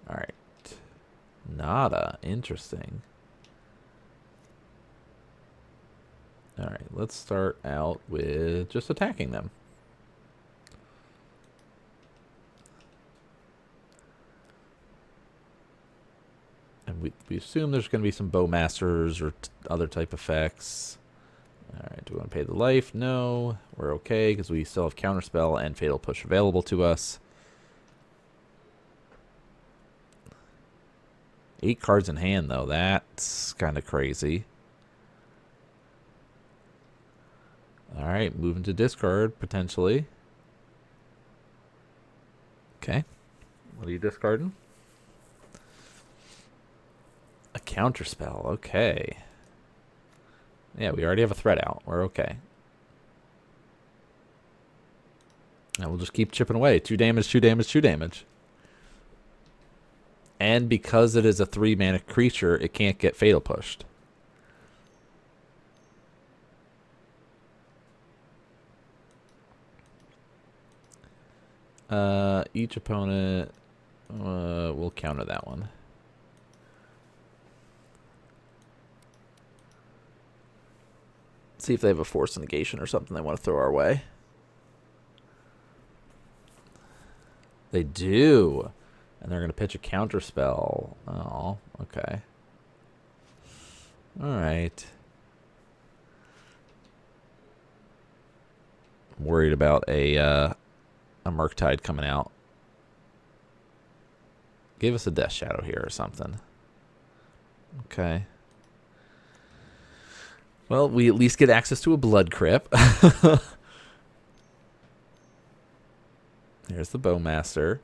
All right. Nada. Interesting. All right. Let's start out with just attacking them. And we assume there's going to be some Bowmasters or other type effects. All right. Do we want to pay the life? No. We're okay because we still have Counterspell and Fatal Push available to us. 8 cards in hand, though. That's kind of crazy. All right, moving to discard, potentially. Okay. What are you discarding? A counterspell, okay. Yeah, we already have a threat out. We're okay. And we'll just keep chipping away. 2 damage, 2 damage, 2 damage. And because it is a 3-mana creature, it can't get fatal pushed. Each opponent will counter that one. See if they have a force negation or something they want to throw our way. They do. And they're going to pitch a counter spell. Oh, okay. All right. I'm worried about a Murktide coming out. Give us a Death Shadow here or something. Okay. Well, we at least get access to a Blood Crypt. Here's the Bowmaster.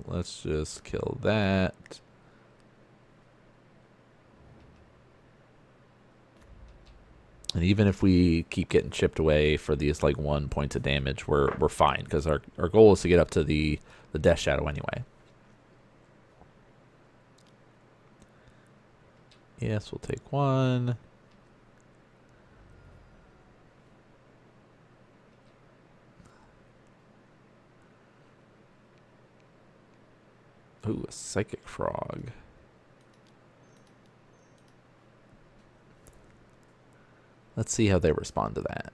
Let's just kill that. And even if we keep getting chipped away for these like 1 point of damage, we're fine because our goal is to get up to the Death Shadow anyway. Yes, we'll take 1. Ooh, a Psychic Frog. Let's see how they respond to that.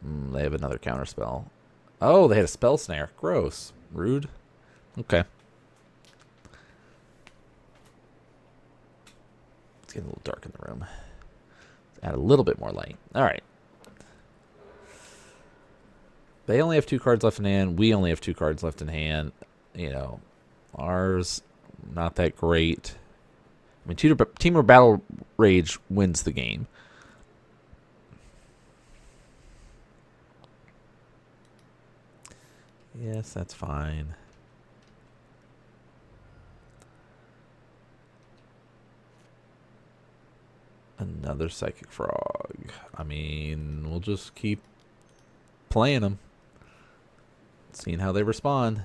They have another counterspell. Oh, they had a Spell Snare. Gross. Rude. Okay. It's getting a little dark in the room. Let's add a little bit more light. All right. They only have 2 cards left in hand. We only have 2 cards left in hand. You know, Ours, not that great. I mean, Temur Battle Rage wins the game. Yes, that's fine. Another Psychic Frog. I mean, we'll just keep playing them. Seeing how they respond.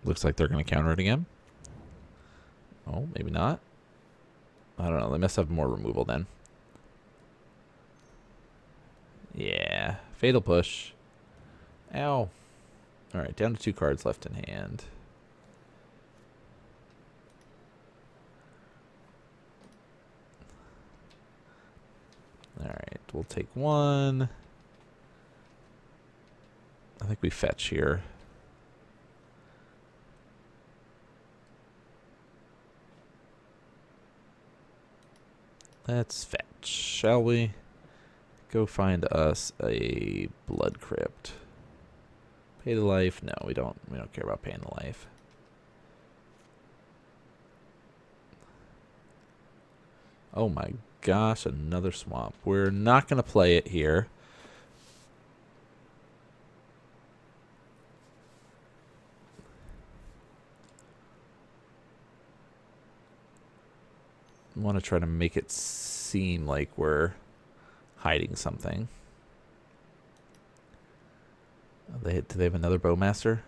Looks like they're going to counter it again. Oh, maybe not. I don't know. They must have more removal then. Yeah. Fatal Push. Ow. Alright, down to 2 cards left in hand. Alright, we'll take 1. I think we fetch here. Let's fetch, shall we? Go find us a Blood Crypt. Pay the life? No, we don't care about paying the life. Oh my gosh, another swamp. We're not going to play it here. I want to try to make it seem like we're hiding something. Do they have another Bowmaster?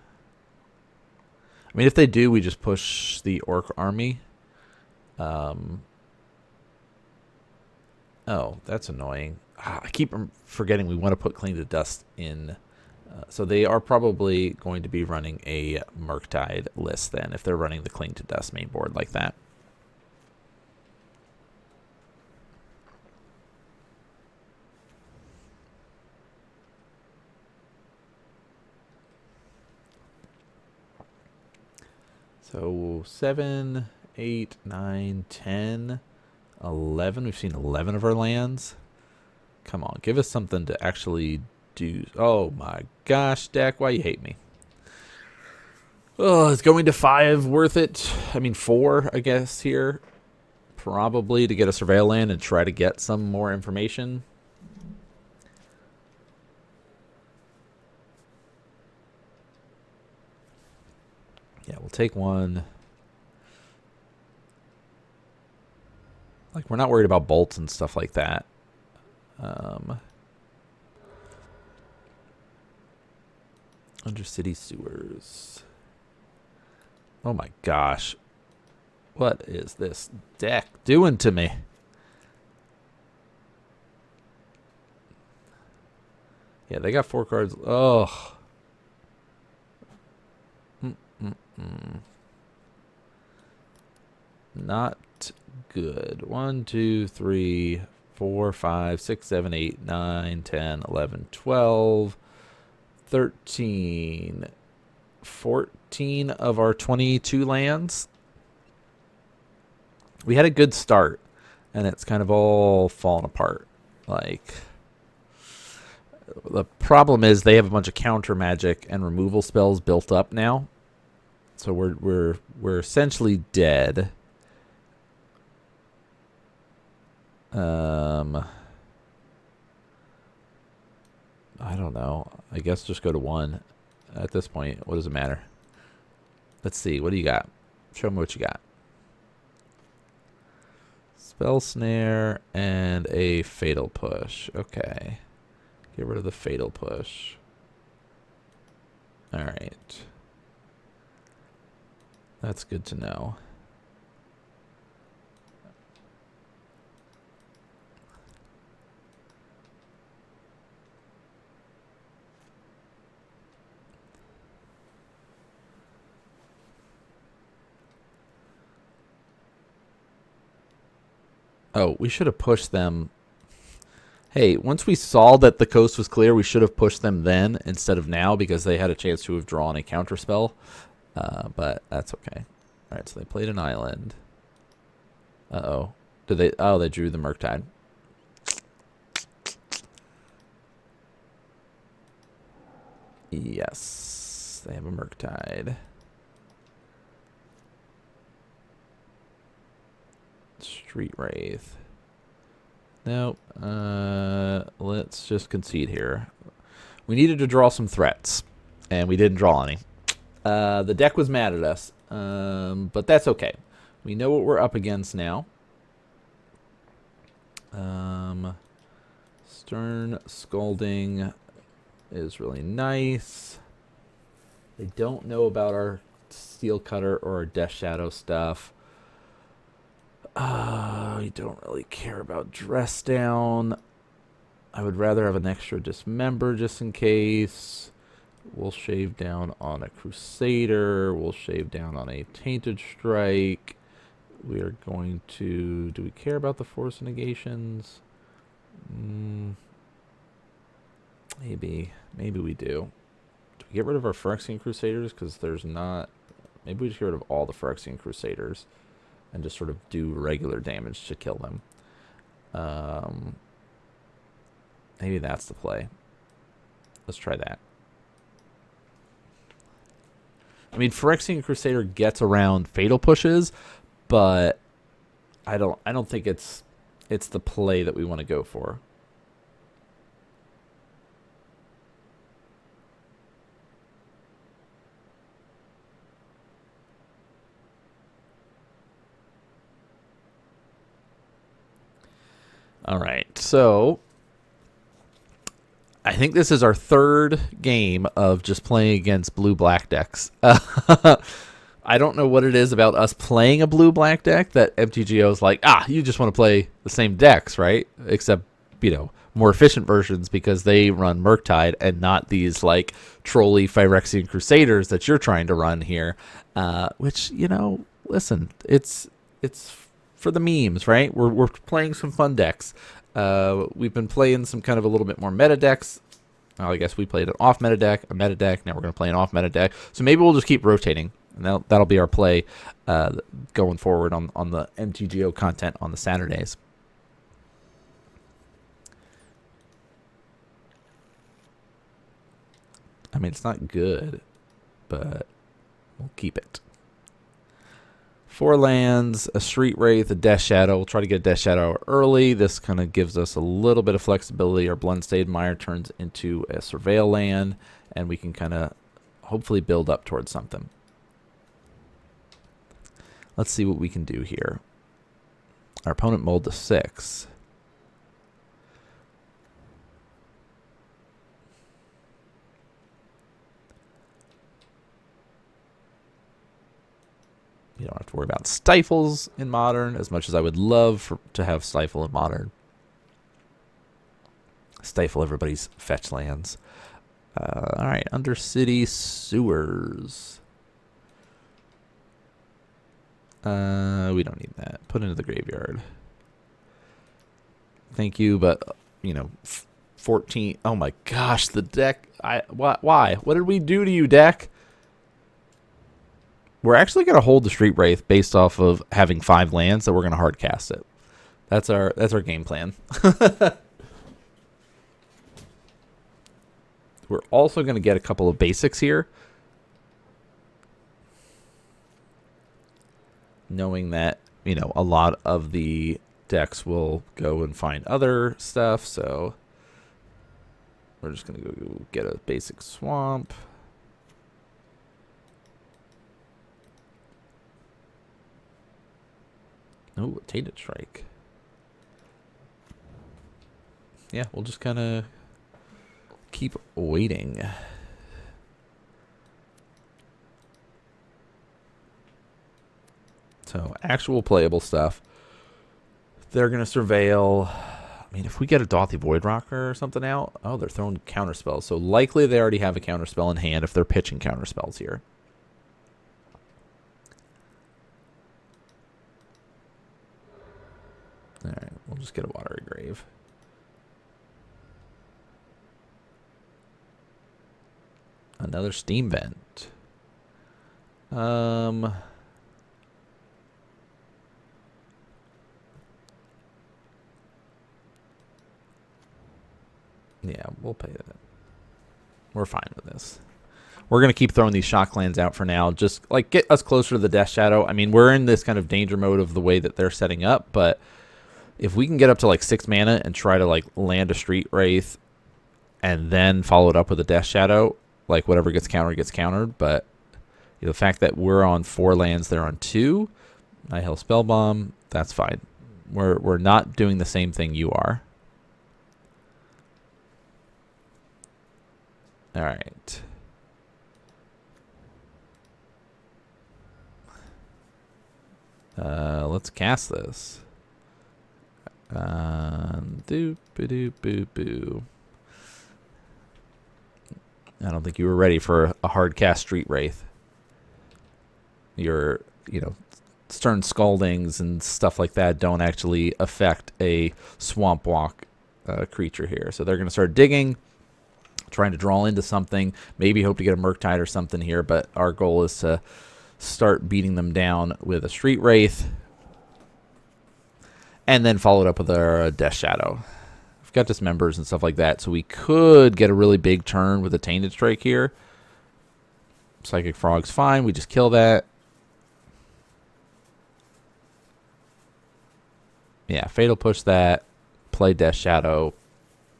I mean, if they do, we just push the Orc army. Oh, that's annoying. I keep forgetting we want to put Clean to Dust in. So they are probably going to be running a Murktide list then, if they're running the Clean to Dust main board like that. So 7, 8, 9, 10, 11. We've seen 11 of our lands. Come on, give us something to actually do. Oh my gosh, deck, why you hate me? Oh, is going to 5 worth it? I mean 4, I guess, here. Probably to get a Surveil land and try to get some more information. Yeah, we'll take 1. Like, we're not worried about bolts and stuff like that. Undercity Sewers. Oh my gosh. What is this deck doing to me? Yeah, they got 4 cards. Oh. Not good. 1, 2, 3, 4, 5, 6, 7, 8, 9, 10, 11, 12, 13, 14 of our 22 lands. We had a good start, and it's kind of all fallen apart. Like, the problem is they have a bunch of counter magic and removal spells built up now. So we're essentially dead. I don't know. I guess just go to 1 at this point. What does it matter? Let's see. What do you got? Show me what you got. Spell Snare and a Fatal Push. Okay. Get rid of the Fatal Push. All right. That's good to know. Oh, we should have pushed them. Hey, once we saw that the coast was clear, we should have pushed them then instead of now because they had a chance to have drawn a counterspell. But that's okay. All right, so they played an island. Uh-oh. Did they? Oh, they drew the Murktide. Yes, they have a Murktide. Street Wraith. Nope. Let's just concede here. We needed to draw some threats, and we didn't draw any. The deck was mad at us, but that's okay. We know what we're up against now. Stern Scolding is really nice. They don't know about our Steel Cutter or our Death Shadow stuff. We don't really care about Dress Down. I would rather have an extra Dismember just in case. We'll shave down on a Crusader. We'll shave down on a Tainted Strike. We are going to... Do we care about the Force Negations? Maybe. Maybe we do. Do we get rid of our Phyrexian Crusaders? Because there's not... Maybe we just get rid of all the Phyrexian Crusaders and just sort of do regular damage to kill them. Maybe that's the play. Let's try that. I mean, Phyrexian Crusader gets around Fatal Pushes, but I don't think it's the play that we want to go for. All right, so I think this is our third game of just playing against blue-black decks. I don't know what it is about us playing a blue-black deck that MTGO is like, you just want to play the same decks, right? Except, more efficient versions because they run Murktide and not these, like, trolly Phyrexian Crusaders that you're trying to run here. Which, listen, it's for the memes, right? We're playing some fun decks. We've been playing some kind of a little bit more meta decks. Well, I guess we played an off meta deck, a meta deck. Now we're going to play an off meta deck. So maybe we'll just keep rotating, and that'll be our play going forward on the MTGO content on the Saturdays. I mean, it's not good, but we'll keep it. 4 lands, a Street Wraith, a Death Shadow. We'll try to get a Death Shadow early. This kind of gives us a little bit of flexibility. Our Bloodstained Mire turns into a Surveil land, and we can kind of hopefully build up towards something. Let's see what we can do here. Our opponent mulled to 6. You don't have to worry about stifles in Modern as much as I would love to have stifle in Modern. Stifle everybody's fetch lands. All right, Undercity Sewers. We don't need that. Put into the graveyard. Thank you, but 14. Oh my gosh, the deck. Why? What did we do to you, deck? We're actually going to hold the Street Wraith based off of having 5 lands, so we're going to hard cast it. That's our game plan. We're also going to get a couple of basics here, knowing that a lot of the decks will go and find other stuff. So we're just going to go get a basic swamp. Oh, a Tainted Strike. Yeah, we'll just kind of keep waiting. So, actual playable stuff. They're going to surveil. I mean, if we get a Dauthi Voidrocker or something out, they're throwing counterspells. So, likely they already have a counterspell in hand if they're pitching counterspells here. Alright, we'll just get a Watery Grave. Another Steam Vent. Yeah, we'll pay that. We're fine with this. We're going to keep throwing these shock lands out for now. Just, like, get us closer to the Death Shadow. I mean, we're in this kind of danger mode of the way that they're setting up, but if we can get up to, like, 6 mana and try to, like, land a Street Wraith and then follow it up with a Death Shadow, like, whatever gets countered. But you know, the fact that we're on 4 lands, they're on 2, Nihil Spellbomb, that's fine. We're not doing the same thing you are. All right. Let's cast this. Doop doop boo boo. I don't think you were ready for a hard cast Street Wraith. Your, you know, Stern Scaldings and stuff like that don't actually affect a Swamp Walk creature here. So they're going to start digging, trying to draw into something, maybe hope to get a Murktide or something here, but our goal is to start beating them down with a Street Wraith and then follow it up with a Death Shadow. We've got Dismembers and stuff like that, so we could get a really big turn with a Tainted Strike here. Psychic Frog's fine. We just kill that. Yeah, Fatal Push that. Play Death Shadow.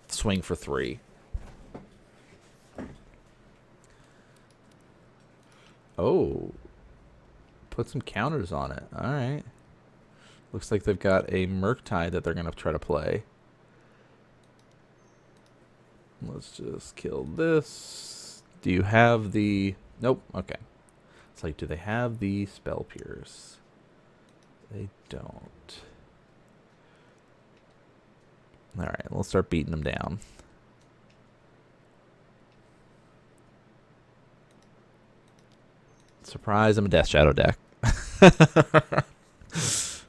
Swing for 3. Oh. Put some counters on it. All right. Looks like they've got a Murktide that they're going to try to play. Let's just kill this. Do you have the... Nope. Okay. It's like, do they have the Spell Pierce? They don't. All right. We'll start beating them down. Surprise, I'm a Death Shadow deck.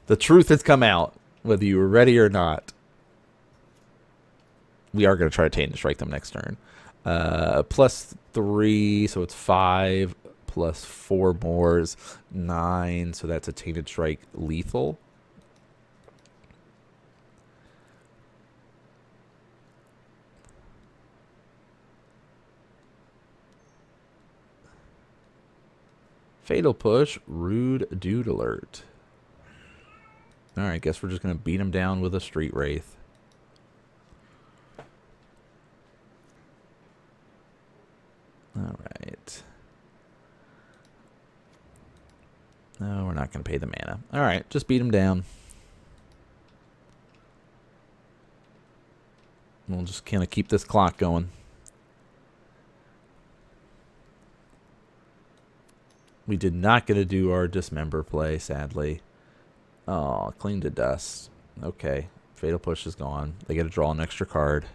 The truth has come out, whether you were ready or not. We are going to try to Tainted Strike them next turn. +3, so it's 5, plus 4 more is 9, so that's a Tainted Strike lethal. Fatal Push, Rude Dude Alert. Alright, guess we're just going to beat him down with a Street Wraith. Alright. No, we're not going to pay the mana. Alright, just beat him down. We'll just kind of keep this clock going. We did not get to do our Dismember play, sadly. Oh, clean to dust. Okay. Fatal Push is gone. They get to draw an extra card.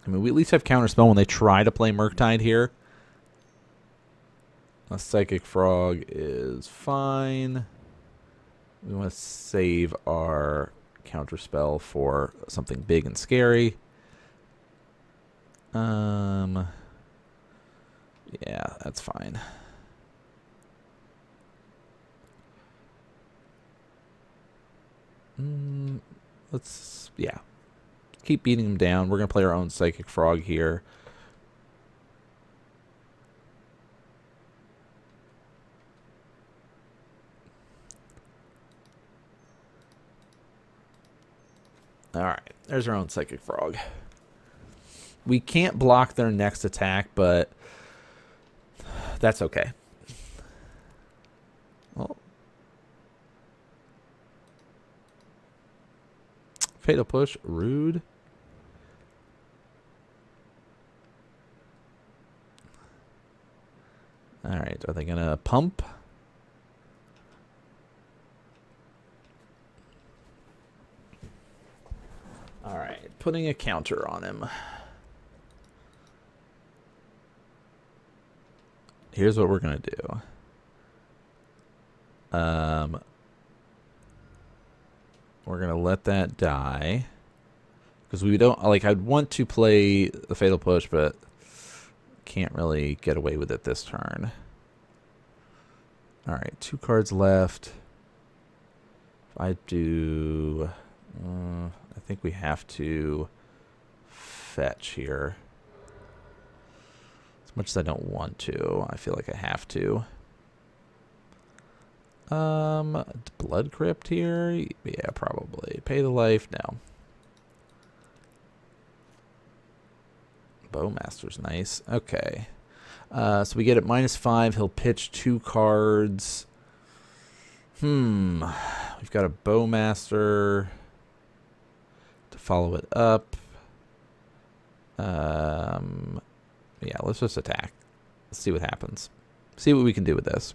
I mean, we at least have Counterspell when they try to play Murktide here. A Psychic Frog is fine. We want to save our Counterspell for something big and scary. Yeah, that's fine. Let's, yeah. Keep beating him down. We're going to play our own Psychic Frog here. Alright, there's our own Psychic Frog. We can't block their next attack, but that's okay. Well, Fatal Push, Rude. Alright, are they going to pump? Alright, putting a counter on him. Here's what we're going to do. We're going to let that die. Because we don't, like, I'd want to play the Fatal Push, but can't really get away with it this turn. Alright, 2 cards left. If I do I think we have to fetch here. As much as I don't want to, I feel like I have to. Blood Crypt here? Yeah, probably. Pay the life? No. Bowmaster's nice. Okay. So we get it -5. He'll pitch 2 cards. We've got a Bowmaster to follow it up. Yeah, let's just attack. Let's see what happens. See what we can do with this.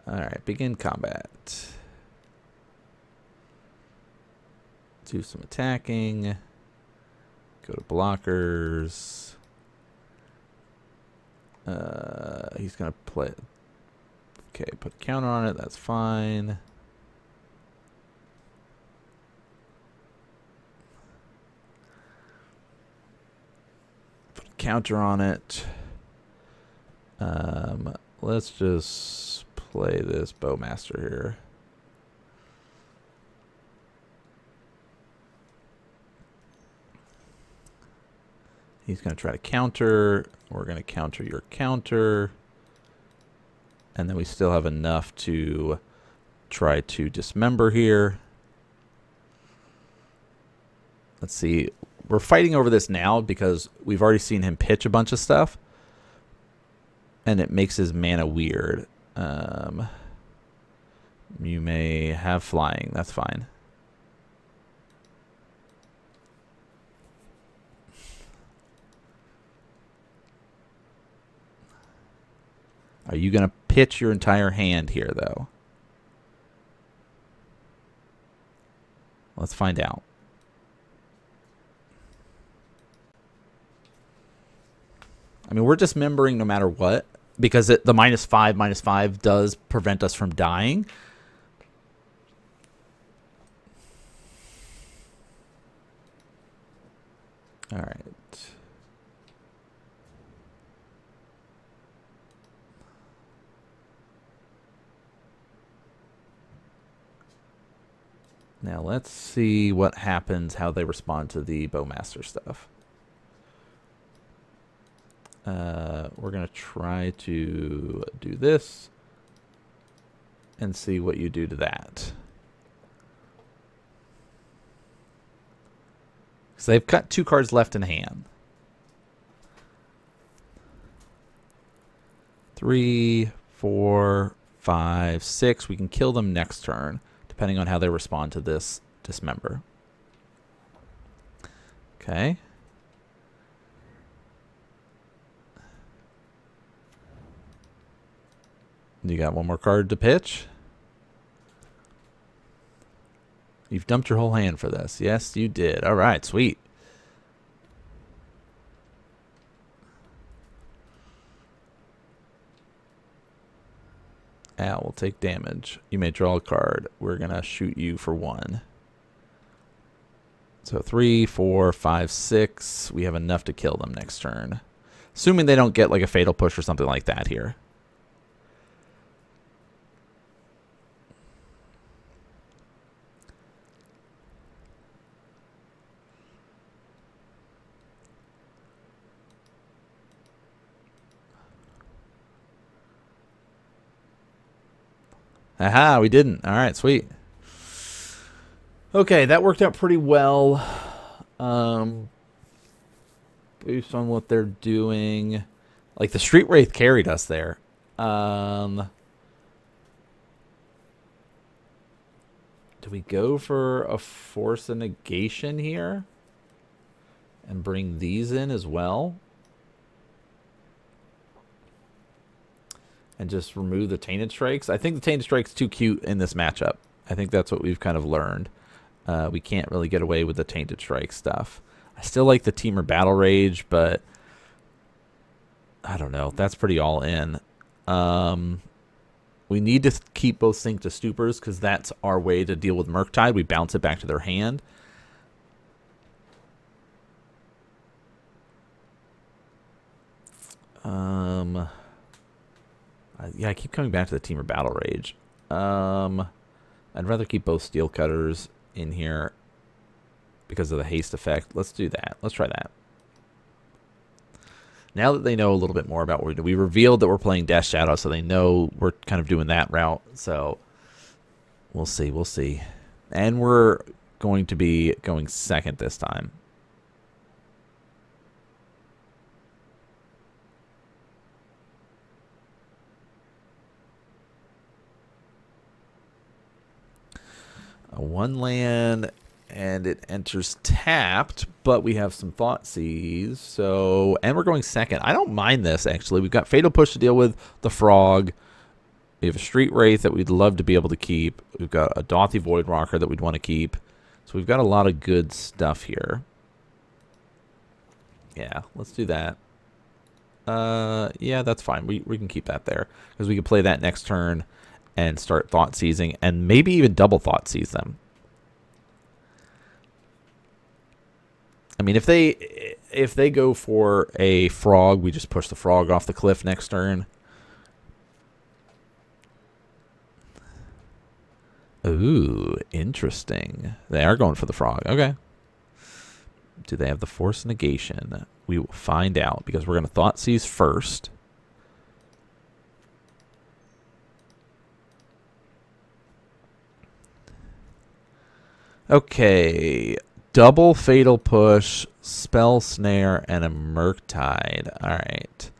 Alright, begin combat. Do some attacking. Go to blockers. He's going to play. Okay, put a counter on it. That's fine. Put a counter on it. Let's just play this Bowmaster here. He's going to try to counter. We're going to counter your counter. And then we still have enough to try to dismember here. Let's see. We're fighting over this now because we've already seen him pitch a bunch of stuff. And it makes his mana weird. You may have flying. That's fine. Are you going to pitch your entire hand here, though? Let's find out. I mean, we're dismembering no matter what, because the -5/-5 does prevent us from dying. All right. Now let's see what happens, how they respond to the Bowmaster stuff. We're going to try to do this and see what you do to that. So they've got 2 cards left in hand. 3, 4, 5, 6. We can kill them next turn, depending on how they respond to this dismember. Okay. You got one more card to pitch. You've dumped your whole hand for this. Yes, you did. All right, sweet. Al will take damage. You may draw a card. We're going to shoot you for 1. So 3, 4, 5, 6. We have enough to kill them next turn. Assuming they don't get like a fatal push or something like that here. Aha, we didn't. All right, sweet. Okay, that worked out pretty well. Based on what they're doing. Like, the Street Wraith carried us there. Do we go for a Force of Negation here? And bring these in as well? And just remove the Tainted Strikes. I think the Tainted Strike's too cute in this matchup. I think that's what we've kind of learned. We can't really get away with the Tainted Strike stuff. I still like the Temur Battle Rage, but I don't know. That's pretty all in. We need to keep both Sink to Stupors because that's our way to deal with Murktide. We bounce it back to their hand. Yeah, I keep coming back to the Temur Battle Rage. I'd rather keep both Steel Cutters in here because of the haste effect. Let's do that. Let's try that. Now that they know a little bit more about what we do, we revealed that we're playing Death Shadow, so they know we're kind of doing that route. So we'll see. We'll see. And we're going to be going second this time. One land, and it enters tapped, but we have some Thoughtseize. So, and we're going second. I don't mind this, actually. We've got Fatal Push to deal with, the Frog. We have a Street Wraith that we'd love to be able to keep. We've got a Dauthi Voidwalker that we'd want to keep. So we've got a lot of good stuff here. Yeah, let's do that. Yeah, that's fine. We can keep that there because we can play that next turn and start Thoughtseizing and maybe even double Thoughtseize them. I mean, if they go for a Frog, we just push the Frog off the cliff next turn. Ooh, interesting. They are going for the Frog. Okay. Do they have the Force Negation? We will find out because we're going to Thoughtseize first. Okay. Double Fatal Push, Spell Snare, and a Murktide. All right.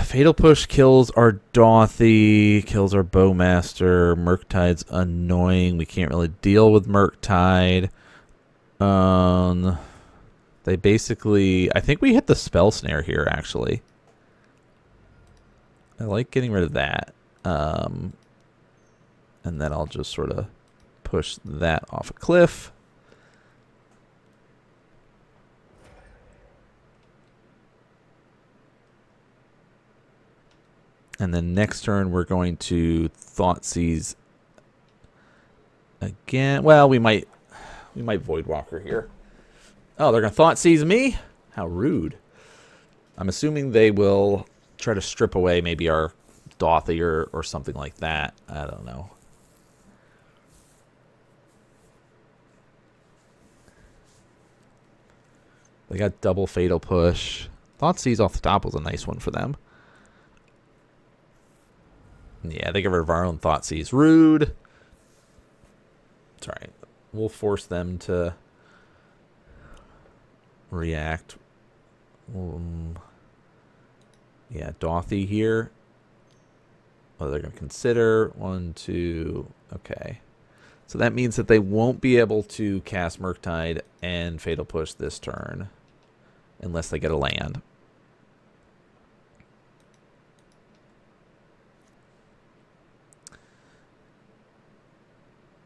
Fatal Push kills our Dauthi, kills our Bowmaster. Murktide's annoying. We can't really deal with Murktide. They basically... I think we hit the Spell Snare here, actually. I like getting rid of that. And then I'll just sort of push that off a cliff. And then next turn, we're going to Thoughtseize again. Well, we might Voidwalker here. Oh, they're going to Thoughtseize me? How rude. I'm assuming they will try to strip away maybe our Dauthi or something like that. I don't know. They got double Fatal Push. Thoughtseize off the top was a nice one for them. Yeah, they get rid of our own Thoughtseize. Rude. It's alright. We'll force them to react. Yeah, Dauthi here. Oh, they're going to consider. 1, 2. Okay. So that means that they won't be able to cast Murktide and Fatal Push this turn. Unless they get a land.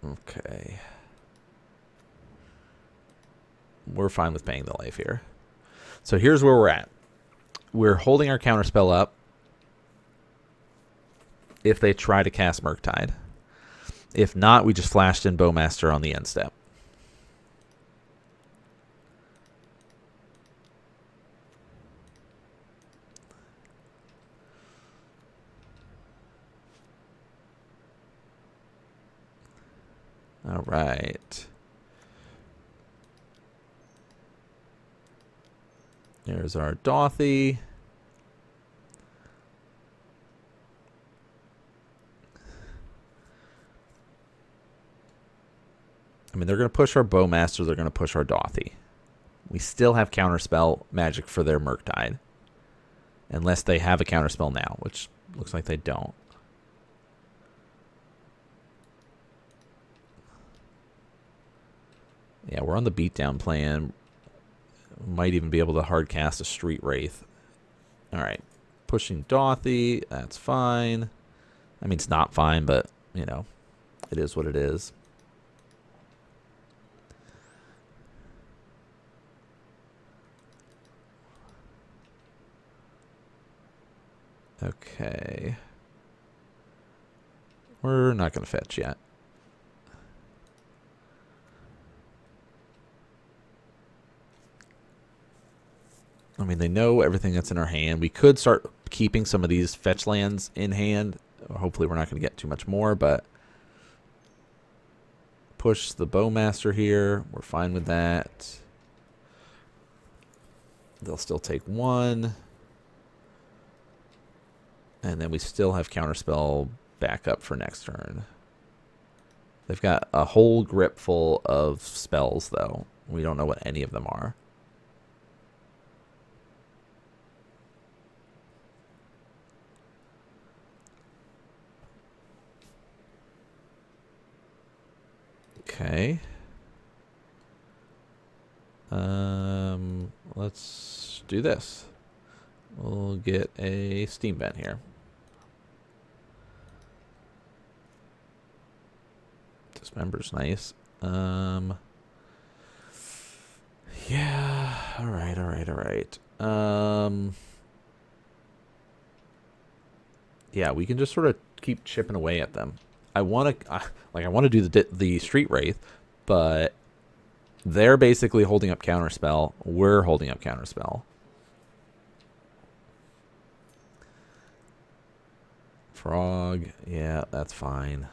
Okay. We're fine with paying the life here. So here's where we're at. We're holding our counterspell up if they try to cast Murktide. If not, we just flashed in Bowmaster on the end step. All right. There's our Dauthi. I mean, they're going to push our Bowmaster. They're going to push our Dauthi. We still have Counterspell magic for their Murktide. Unless they have a Counterspell now, which looks like they don't. Yeah, we're on the beatdown plan. Might even be able to hard cast a Street Wraith. Alright. Pushing Dauthi. That's fine. I mean, it's not fine, but, you know, it is what it is. Okay. We're not going to fetch yet. I mean, they know everything that's in our hand. We could start keeping some of these fetch lands in hand. Hopefully we're not going to get too much more, but push the Bowmaster here. We're fine with that. They'll still take one. And then we still have Counterspell back up for next turn. They've got a whole grip full of spells, though. We don't know what any of them are. Okay. Let's do this. We'll get a Steam Vent here. Dismember's nice. Yeah. All right. Yeah, we can just sort of keep chipping away at them. I want to do the Street Wraith, but they're basically holding up Counterspell. We're holding up Counterspell. Frog, yeah, that's fine.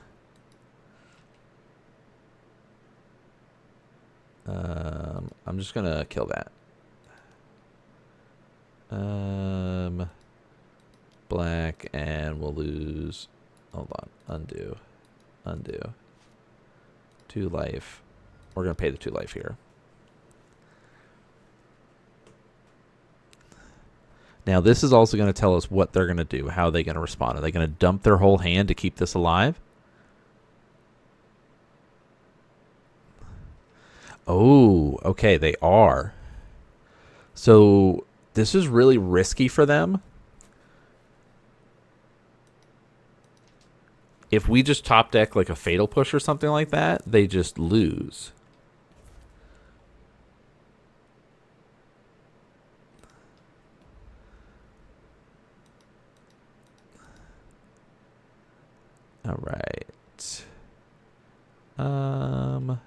I'm just gonna kill that. Black, and we'll lose. Hold on, undo. 2 life. We're gonna pay the 2 life here. Now this is also going to tell us what they're going to do. How are they going to respond? Are they going to dump their whole hand to keep this alive? Oh, okay, they are. So this is really risky for them. If we just top deck like a Fatal Push or something like that, they just lose. All right. All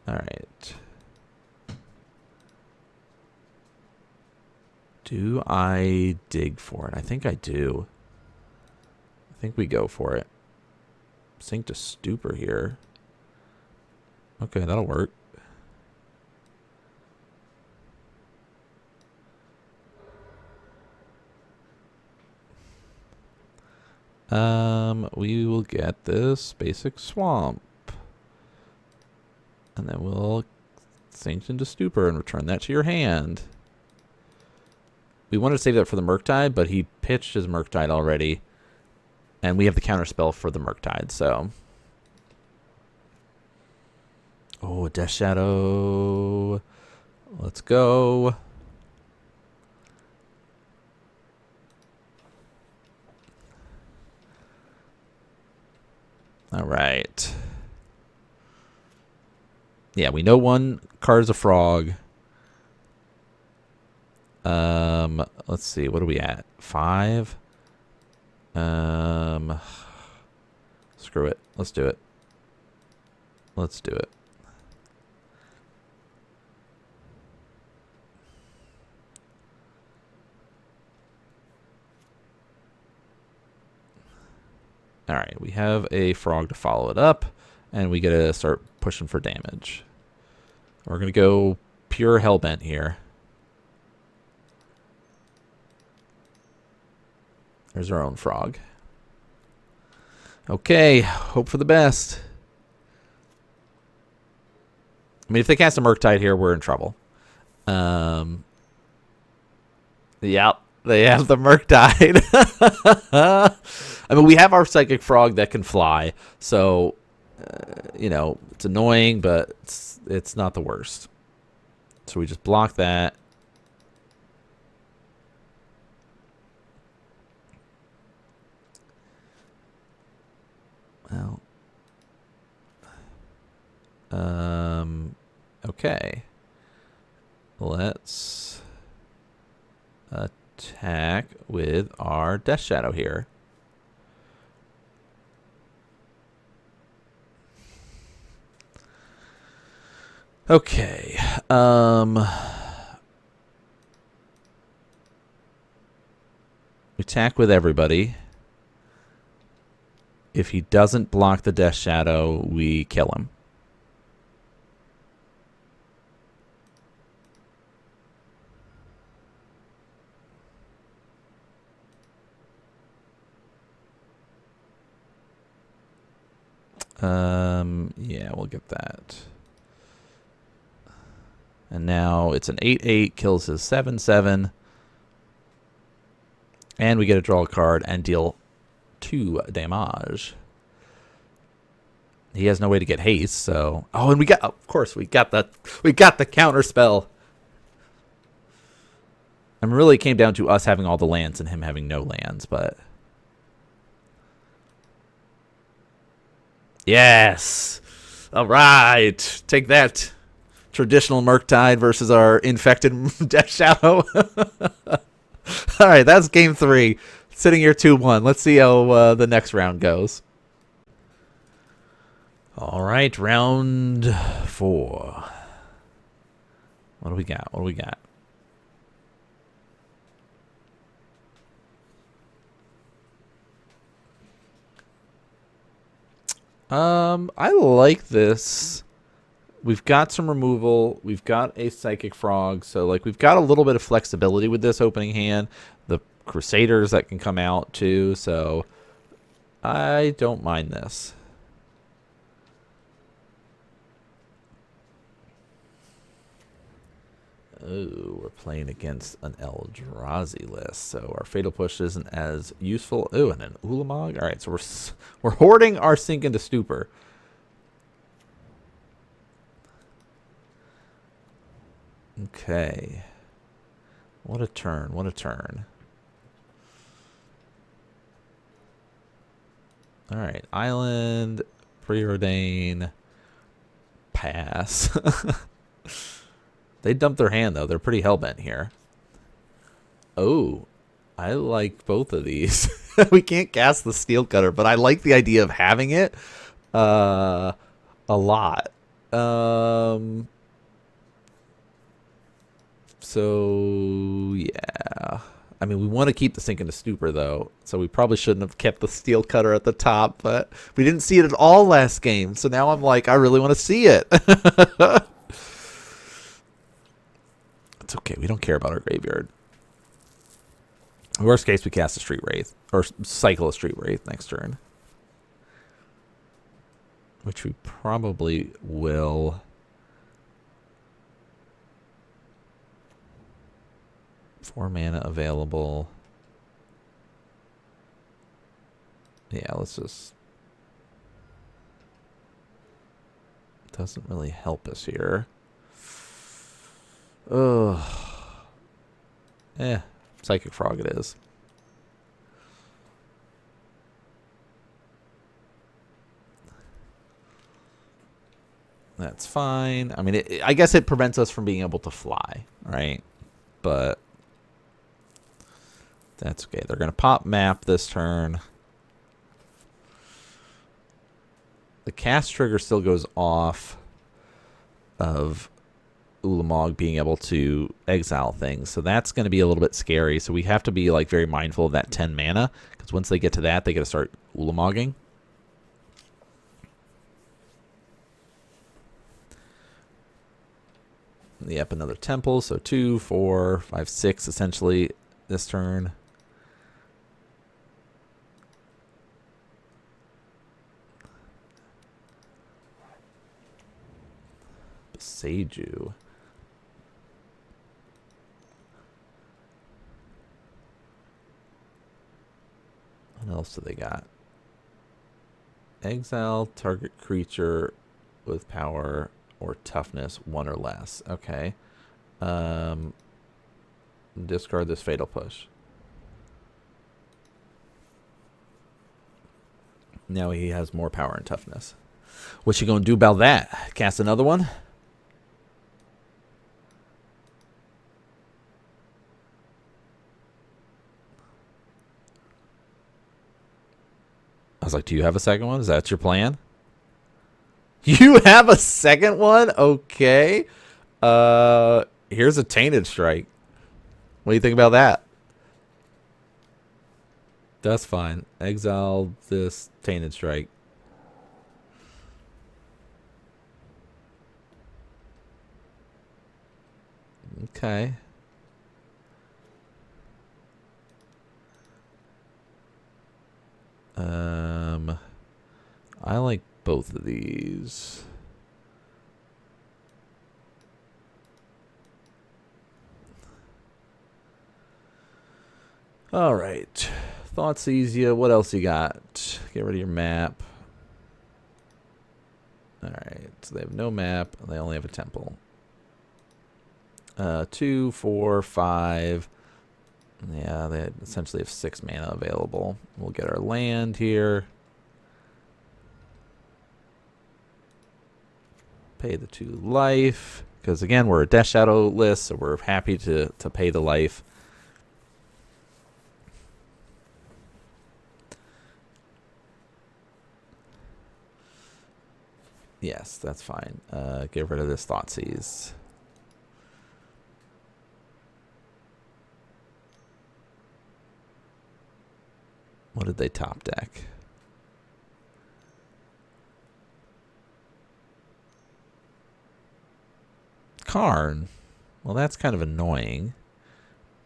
right. Do I dig for it? I think I do. I think we go for it. Sink to Stupor here. Okay, that'll work. We will get this basic swamp. And then we'll sink into Stupor and return that to your hand. We wanted to save that for the Murktide, but he pitched his Murktide already. And we have the counterspell for the Murktide, so. Oh, a Death Shadow. Let's go. All right. Yeah, we know one card is a frog. Let's see. What are we at? 5? Screw it. Let's do it. Let's do it. All right, we have a frog to follow it up, and we got to start pushing for damage. We're going to go pure Hellbent here. There's our own frog. Okay, hope for the best. I mean, if they cast a Murktide here, we're in trouble. Yep, they have the Murktide. I mean, we have our Psychic Frog that can fly, so, you know, it's annoying, but it's not the worst. So we just block that. Well, okay. Let's attack. attack with our Death Shadow here. Okay. We attack with everybody. If he doesn't block the Death Shadow, we kill him. Yeah, we'll get that. And now it's an 8/8, kills his 7/7. And we get to draw a card and deal 2 damage. He has no way to get haste, so and we got, of course, we got the counter spell. And really it came down to us having all the lands and him having no lands, but yes. All right. Take that. Traditional Murktide versus our infected Death Shadow. All right, that's game 3. Sitting here 2-1. Let's see how the next round goes. All right, round 4. What do we got? What do we got? I like this. We've got some removal. We've got a Psychic Frog. So, like, we've got a little bit of flexibility with this opening hand. The Crusaders that can come out, too. So, I don't mind this. Oh, we're playing against an Eldrazi list. So, our Fatal Push isn't as useful. Oh, and an Ulamog. All right, so we're hoarding our Sink into Stupor. Okay. What a turn. What a turn. All right. Island. Preordain. Pass. They dumped their hand, though. They're pretty hellbent here. Oh. I like both of these. We can't cast the Steel Cutter, but I like the idea of having it a lot. So, yeah. I mean, we want to keep the Sink into Stupor, though. So we probably shouldn't have kept the Steel Cutter at the top. But we didn't see it at all last game. So now I'm like, I really want to see it. It's okay. We don't care about our graveyard. Worst case, we cast a Street Wraith. Or cycle a Street Wraith next turn. Which we probably will. 4 mana available. Yeah, let's just... Doesn't really help us here. Ugh. Psychic Frog it is. That's fine. I mean, I guess it prevents us from being able to fly, right? But that's okay. They're going to pop map this turn. The cast trigger still goes off of Ulamog being able to exile things. So that's going to be a little bit scary. So we have to be like very mindful of that 10 mana. Because once they get to that, they got to start Ulamogging. Yep, another temple. So 2, 4, 5, 6 essentially this turn. Seiju. What else do they got? Exile target creature with power or toughness 1 or less. Okay. Discard this Fatal Push. Now he has more power and toughness. What you gonna do about that? Cast another one? I was like, do you have a second one? Is that your plan? You have a second one? Okay. Here's a Tainted Strike. What do you think about that? That's fine. Exile this Tainted Strike. Okay. I like both of these. All right. Thoughtseize. What else you got? Get rid of your map. All right. So they have no map. They only have a temple. 2, 4, 5. Yeah, they essentially have 6 mana available. We'll get our land here. Pay the 2 life. Because again, we're a Death Shadow list, so we're happy to pay the life. Yes, that's fine. Get rid of this Thoughtseize. What did they top deck? Karn. Well, that's kind of annoying.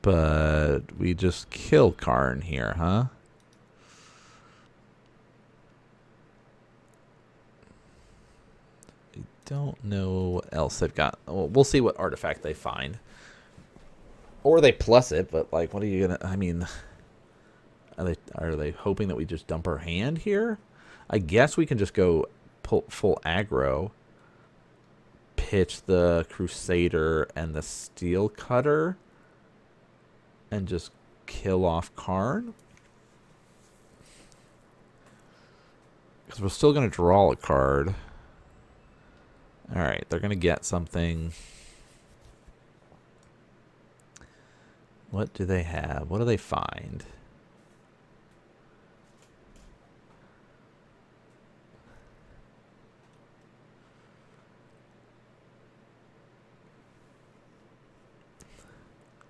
But we just kill Karn here, huh? I don't know what else they've got. Well, we'll see what artifact they find. Or they plus it, but like, what are you gonna... I mean... Are they hoping that we just dump our hand here? I guess we can just go full aggro. Pitch the Crusader and the Steel Cutter. And just kill off Karn. Because we're still going to draw a card. Alright, they're going to get something. What do they have? What do they find?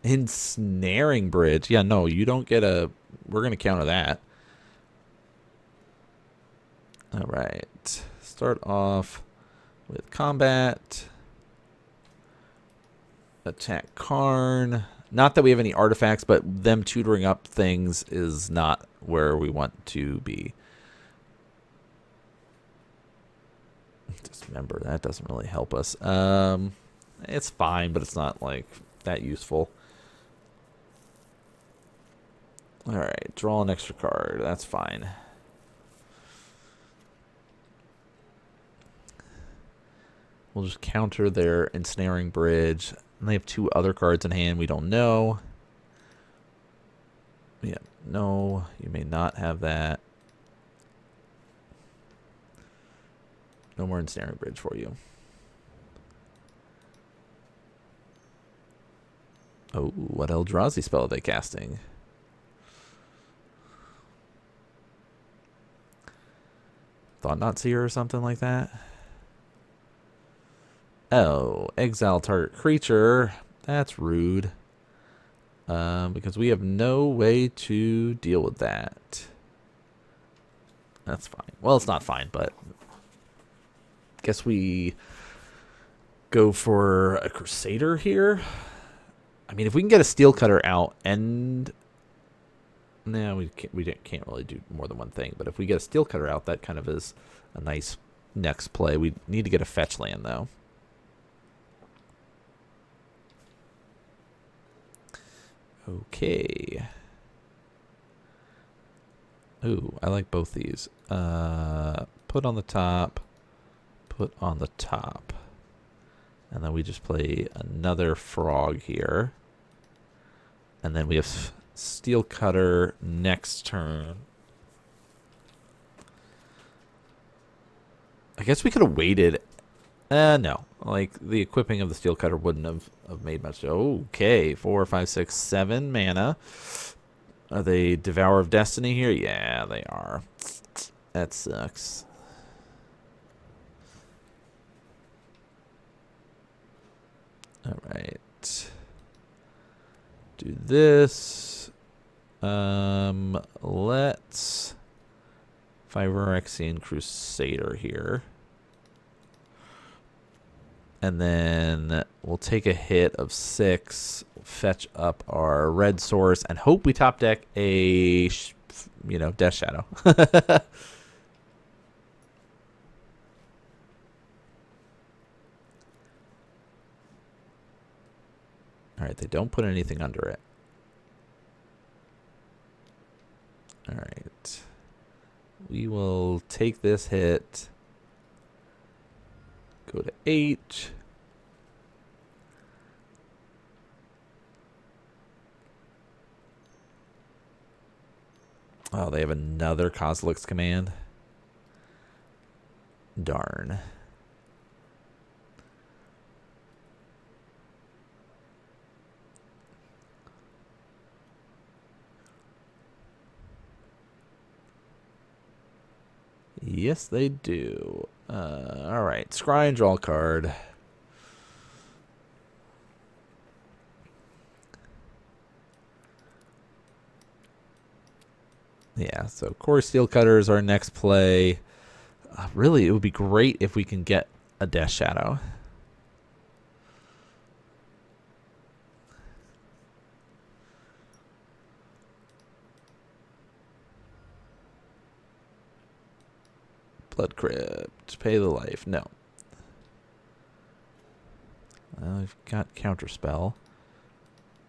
Ensnaring Bridge. Yeah, no, you don't get a... We're going to counter that. Alright. Start off with combat. Attack Karn. Not that we have any artifacts, but them tutoring up things is not where we want to be. Dismember. That doesn't really help us. It's fine, but it's not like that useful. Alright, draw an extra card. That's fine. We'll just counter their Ensnaring Bridge. And they have 2 other cards in hand we don't know. Yeah, no, you may not have that. No more Ensnaring Bridge for you. Oh, what Eldrazi spell are they casting? Thought-Knot Seer or something like that? Oh, exile target creature. That's rude. Because we have no way to deal with that. That's fine. Well, it's not fine, but... Guess we go for a Crusader here. I mean, if we can get a Steel Cutter out and... No, we can't really do more than one thing. But if we get a Steel Cutter out, that kind of is a nice next play. We need to get a fetch land, though. Okay. Ooh, I like both these. Put on the top. Put on the top. And then we just play another frog here. And then we have Steel Cutter next turn. I guess we could have waited. No. Like, the equipping of the Steel Cutter wouldn't have made much. Okay, 4, 5, 6, 7 mana. Are they Devourer of Destiny here? Yeah, they are. That sucks. All right. Do this. Let's Phyrexian Crusader here. And then we'll take a hit of 6, fetch up our red source, and hope we top deck a, Death Shadow. All right, they don't put anything under it. All right. We will take this hit. Go to 8. Oh, they have another Kozilek's command. Darn. Yes, they do. All right, scry and draw a card. Yeah, so Core Steelcutter is our next play. Really, it would be great if we can get a Death Shadow. Blood Crypt. Pay the life. No. I've got Counterspell.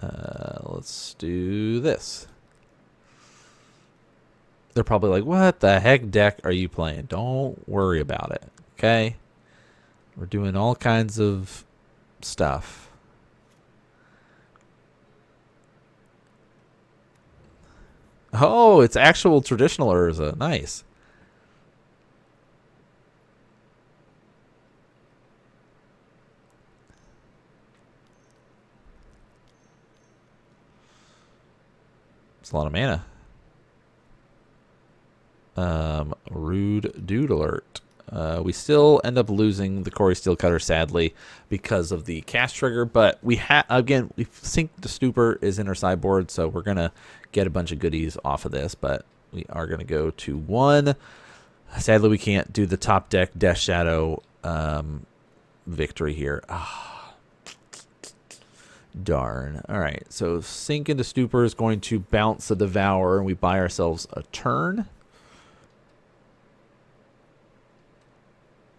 Let's do this. They're probably like, what the heck deck are you playing? Don't worry about it. Okay? We're doing all kinds of stuff. Oh, it's actual traditional Urza. Nice. It's a lot of mana. Rude Dude Alert. We still end up losing the Core Steelcutter, sadly, because of the cast trigger. But we think the Stupor is in our sideboard, so we're gonna get a bunch of goodies off of this. But we are gonna go to 1. Sadly, we can't do the top deck Death Shadow victory here. Darn. All right, so Sink into Stupor is going to bounce the Devour, and we buy ourselves a turn.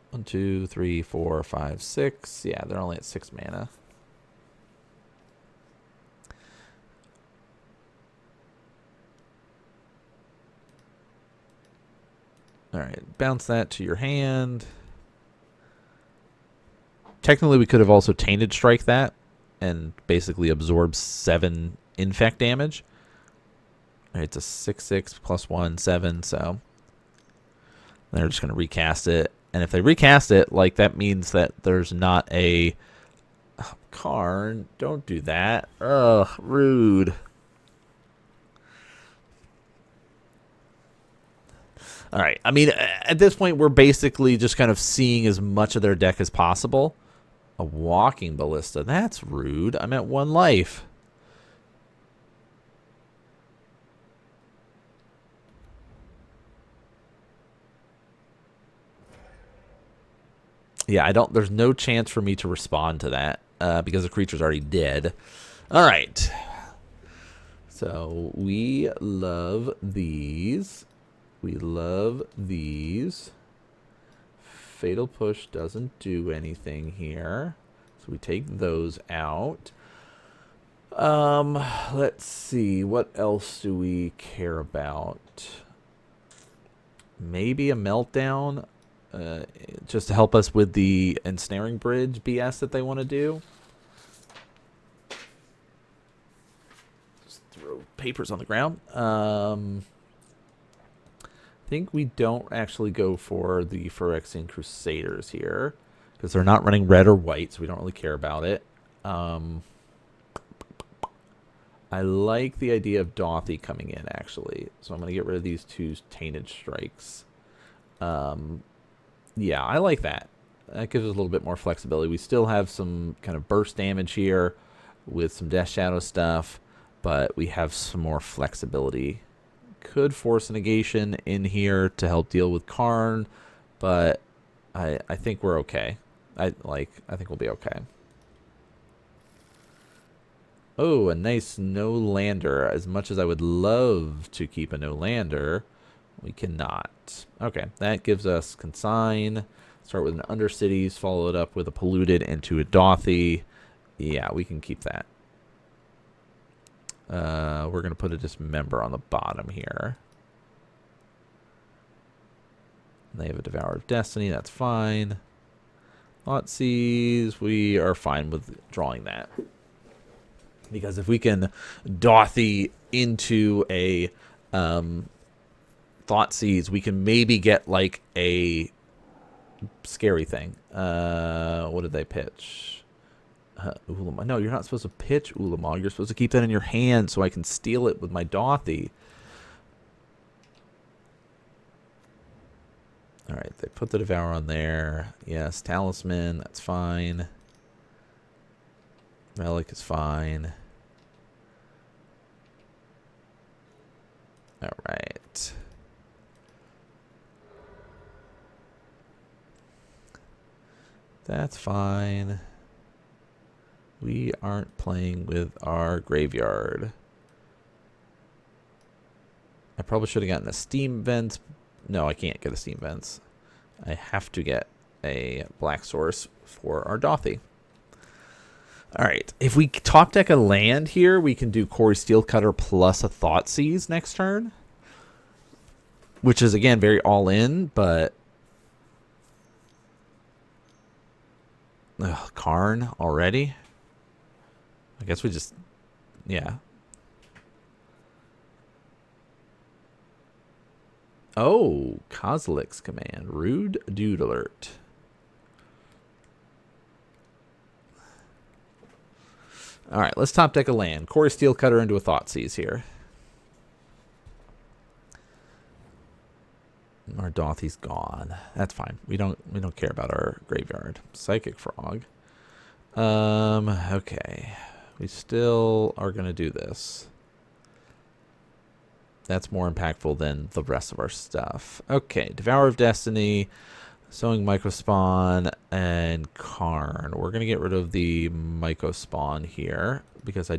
1, 2, 3, 4, 5, 6. Yeah, they're only at 6 mana. All right, bounce that to your hand. Technically, we could have also Tainted Strike that and basically absorb 7 infect damage. All right, it's a 6/6 plus 1, 7. So they're just going to recast it. And if they recast it, like, that means that there's not a... Oh, Karn, don't do that. Ugh, rude. All right. I mean, at this point, we're basically just kind of seeing as much of their deck as possible. A Walking Ballista. That's rude. I'm at 1 life. Yeah, there's no chance for me to respond to that because the creature's already dead. All right. So we love these. We love these. Fatal Push doesn't do anything here. So we take those out. Let's see. What else do we care about? Maybe a Meltdown. Just to help us with the Ensnaring Bridge BS that they want to do. Just throw papers on the ground. I think we don't actually go for the Phyrexian Crusaders here because they're not running red or white, so we don't really care about it. I like the idea of Dauthi coming in, actually. So I'm going to get rid of these 2 Tainted Strikes. Yeah, I like that. That gives us a little bit more flexibility. We still have some kind of burst damage here with some Death Shadow stuff, but we have some more flexibility. Could force a negation in here to help deal with Karn, but I think we're okay. I think we'll be okay. Oh, a nice no lander. As much as I would love to keep a no lander, we cannot. Okay, that gives us Consign. Start with an Undercities, follow it up with a Polluted into a Dothy. Yeah, we can keep that. We're going to put a Dismember on the bottom here. They have a Devourer of Destiny, that's fine. Thoughtseize, we are fine with drawing that. Because if we can Dothy into a Thoughtseize, we can maybe get like a scary thing. What did they pitch? Ulamog. No, you're not supposed to pitch Ulamog. You're supposed to keep that in your hand so I can steal it with my Dothy. Alright, they put the Devour on there. Yes, Talisman, that's fine. Relic is fine. Alright. That's fine. We aren't playing with our graveyard. I probably should have gotten a Steam Vent. No, I can't get a Steam Vents. I have to get a Black Source for our Dothy. Alright, if we top deck a land here, we can do Quarry Steelcutter plus a Thoughtseize next turn. Which is, again, very all-in, but... Ugh, Karn already? I guess we just... Yeah. Oh, Kozilek's Command. Rude Dude Alert. Alright, let's top deck a land. Quarry Steelcutter into a Thoughtseize here. Our Dothy's gone. That's fine. We don't care about our graveyard. Psychic Frog. Okay. We still are gonna do this. That's more impactful than the rest of our stuff. Okay, Devourer of Destiny, Sowing Mycospawn, and Karn. We're gonna get rid of the Mycospawn here because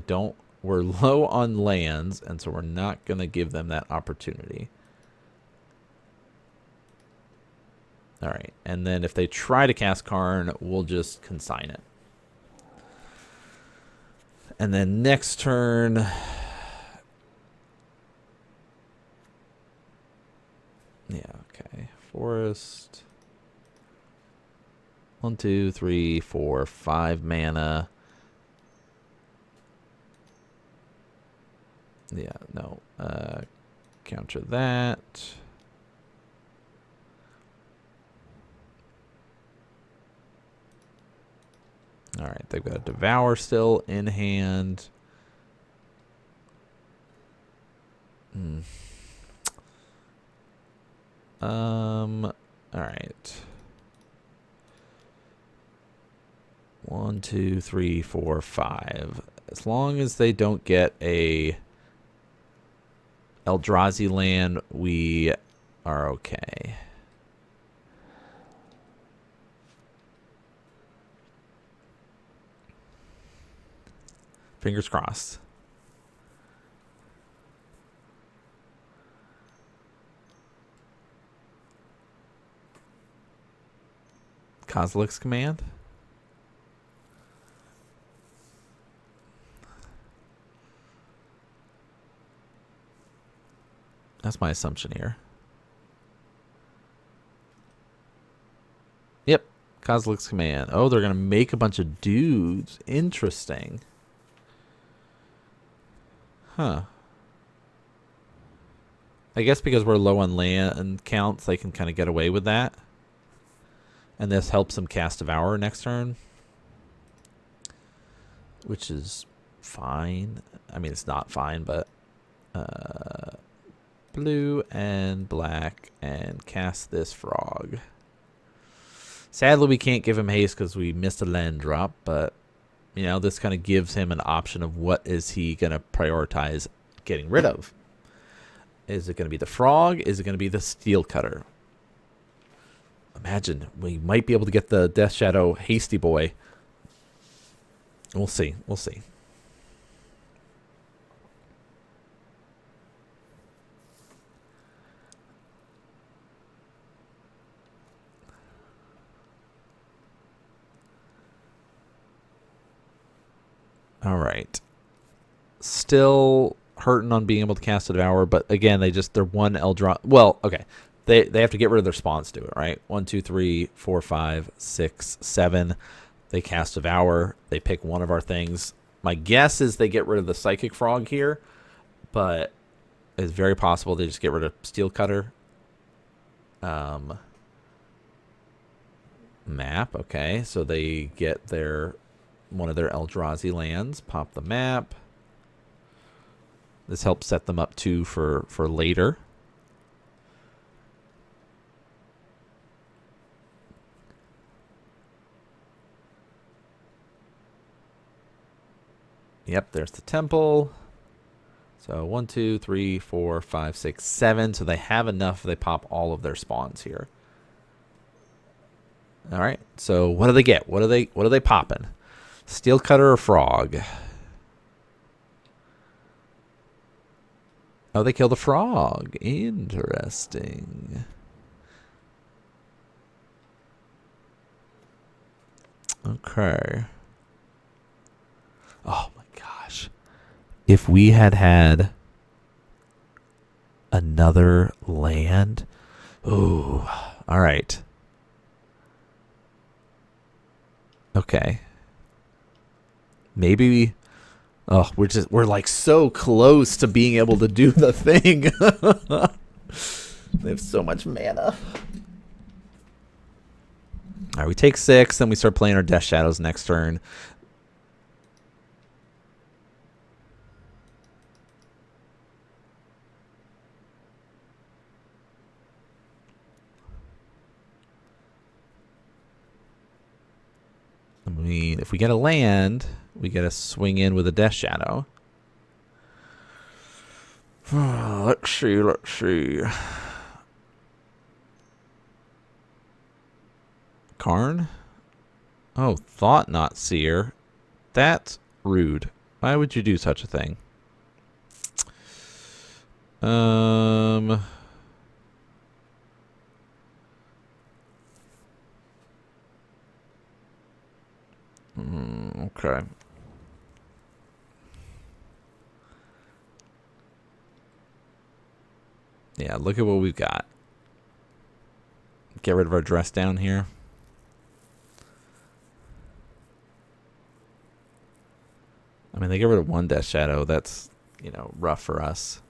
we're low on lands, and so we're not gonna give them that opportunity. Alright, and then if they try to cast Karn, we'll just consign it. And then next turn... Yeah, okay. Forest. 1, 2, 3, 4, 5 mana. Yeah, no. Counter that. Alright, they've got a Devour still in hand. Alright. 1, 2, 3, 4, 5. As long as they don't get a Eldrazi land, we are okay. Fingers crossed. Kozilek's Command. That's my assumption here. Yep. Kozilek's Command. Oh, they're going to make a bunch of dudes. Interesting. Huh. I guess because we're low on land counts, they can kind of get away with that. And this helps them cast Devour next turn. Which is fine. I mean, it's not fine, but... blue and black and cast this frog. Sadly, we can't give him haste because we missed a land drop, but, you know, this kind of gives him an option of what is he going to prioritize getting rid of. Is it going to be the frog? Is it going to be the steel cutter? Imagine, we might be able to get the Death Shadow Hasty Boy. We'll see. We'll see. All right. Still hurting on being able to cast a Devour, but again, they're one Eldrazi. Well, okay. They have to get rid of their spawns to do it, right? 1, 2, 3, 4, 5, 6, 7. They cast Devour. They pick one of our things. My guess is they get rid of the Psychic Frog here, but it's very possible they just get rid of Steel Cutter. Map, okay. So they get one of their Eldrazi lands, pop the map. This helps set them up too for later. Yep, there's the temple. So 1, 2, 3, 4, 5, 6, 7. So they have enough. They pop all of their spawns here. All right. So what do they get? What are they popping? Steel Cutter or Frog? Oh, they kill the frog. Interesting. Okay. Oh my gosh. If we had another land. Ooh. All right. Okay. Maybe. Oh, we're like so close to being able to do the thing. They have so much mana. All right, we take 6, then we start playing our Death Shadows next turn. I mean, if we get a land, we get to swing in with a Death Shadow. Let's see. Karn? Oh, Thought Not Seer. That's rude. Why would you do such a thing? Okay. Yeah, look at what we've got. Get rid of our dress down here. I mean, they get rid of one Death Shadow. That's, rough for us.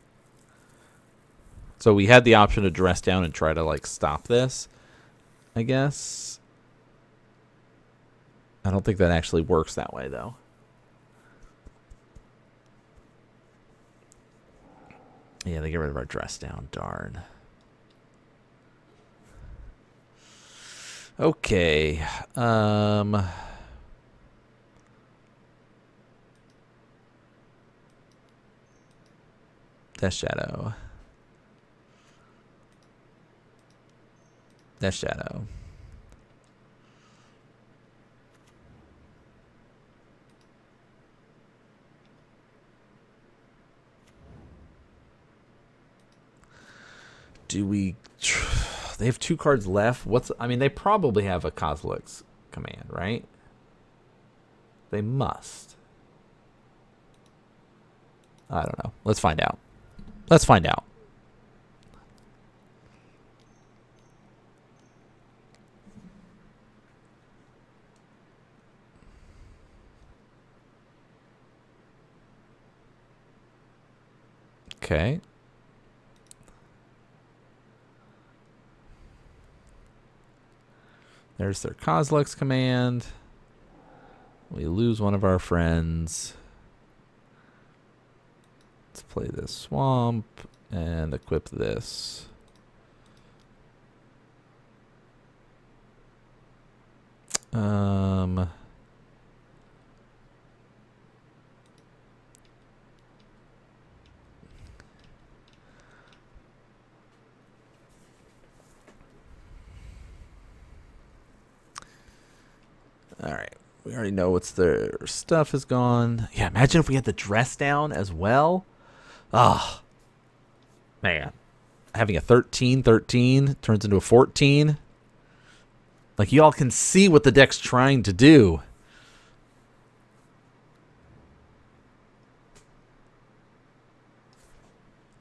So we had the option to dress down and try to, stop this, I guess. I don't think that actually works that way, though. Yeah, they get rid of our dress down. Darn. Okay. Death Shadow. Death Shadow. Do we... They have 2 cards left. I mean, they probably have a Kozilek's Command, right? They must. I don't know. Let's find out. Let's find out. Okay. There's their Kozilek's Command. We lose one of our friends. Let's play this swamp. And equip this. All right. We already know what's their stuff is gone. Yeah, imagine if we had the dress down as well. Ah, oh, man. Having a 13/13 turns into a 14. Like, y'all can see what the deck's trying to do.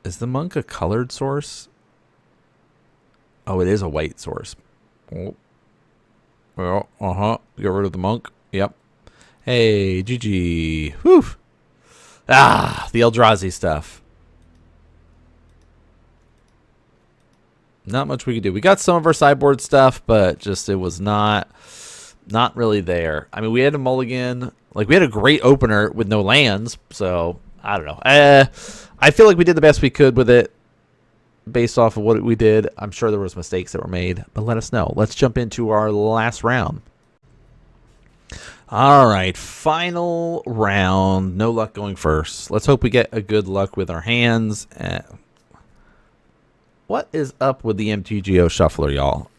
Is the monk a colored source? Oh, it is a white source. Oh. Well, get rid of the monk. Yep. Hey, GG. Whew. Ah, the Eldrazi stuff. Not much we could do. We got some of our sideboard stuff, but just it was not really there. I mean, we had a mulligan. Like, we had a great opener with no lands, so I don't know. I feel like we did the best we could with it based off of what we did. I'm sure there was mistakes that were made, but let us know. Let's jump into our last round. All right, final round. No luck going first. Let's hope we get a good luck with our hands. What is up with the MTGO shuffler, y'all?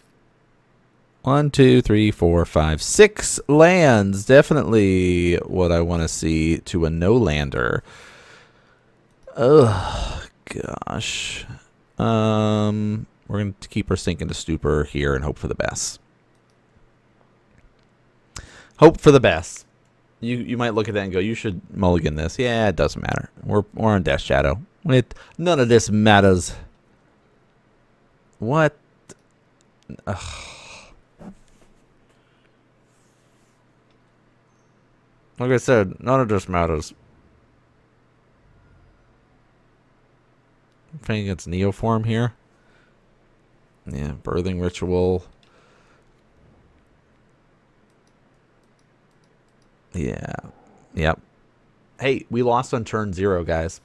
1, 2, 3, 4, 5, 6 lands. Definitely what I want to see to a no-lander. Ugh, gosh. We're going to keep our sink into stupor here and hope for the best. Hope for the best. You might look at that and go, you should mulligan this. Yeah, it doesn't matter. We're on Death Shadow. None of this matters. What? Ugh. Like I said, none of this matters. I'm playing against Neoform here. Yeah, Birthing Ritual. Yeah. Yep. Hey, we lost on turn 0, guys.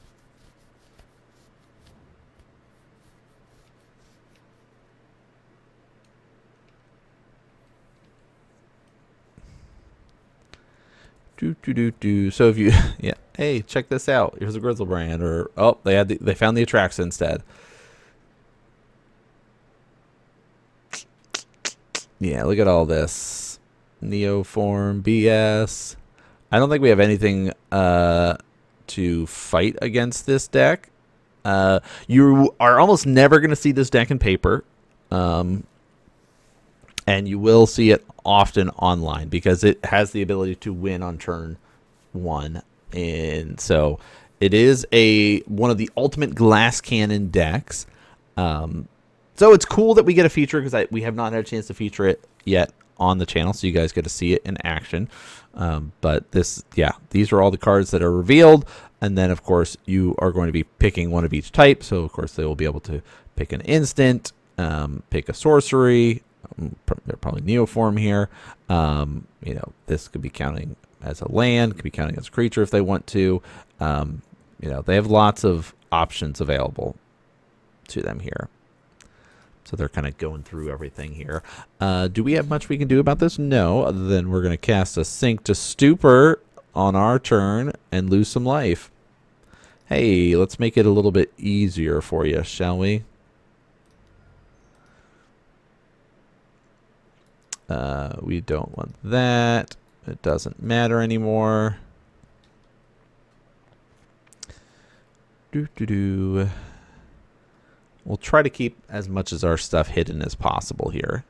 So if you, yeah, hey, check this out. Here's a Grizzlebrand, or oh, they found the Atraxa instead. Yeah, look at all this Neoform BS. I don't think we have anything to fight against this deck. You are almost never going to see this deck in paper. And you will see it often online because it has the ability to win on turn 1. And so it is one of the ultimate glass cannon decks. So it's cool that we get a feature because we have not had a chance to feature it yet on the channel. So you guys get to see it in action. But these are all the cards that are revealed. And then, of course, you are going to be picking one of each type. So, of course, they will be able to pick an instant, pick a sorcery. They're probably Neoform here. This could be counting as a land, could be counting as a creature if they want to. They have lots of options available to them here. So they're kind of going through everything here. Do we have much we can do about this? No, other than we're going to cast a Sink to Stupor on our turn and lose some life. Hey, let's make it a little bit easier for you, shall we? We don't want that. It doesn't matter anymore. We'll try to keep as much as our stuff hidden as possible here.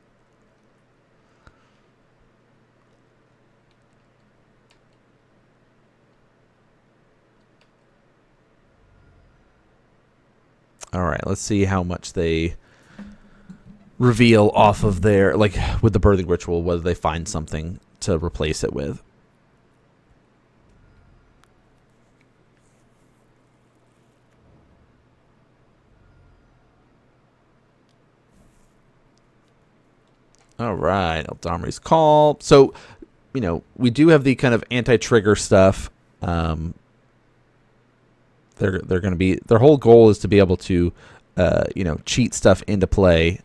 All right, let's see how much they reveal off of their, like with the Birthing Ritual, whether they find something to replace it with. All right, Eldamri's Call. So, we do have the kind of anti-trigger stuff. They're going to be, their whole goal is to be able to, cheat stuff into play,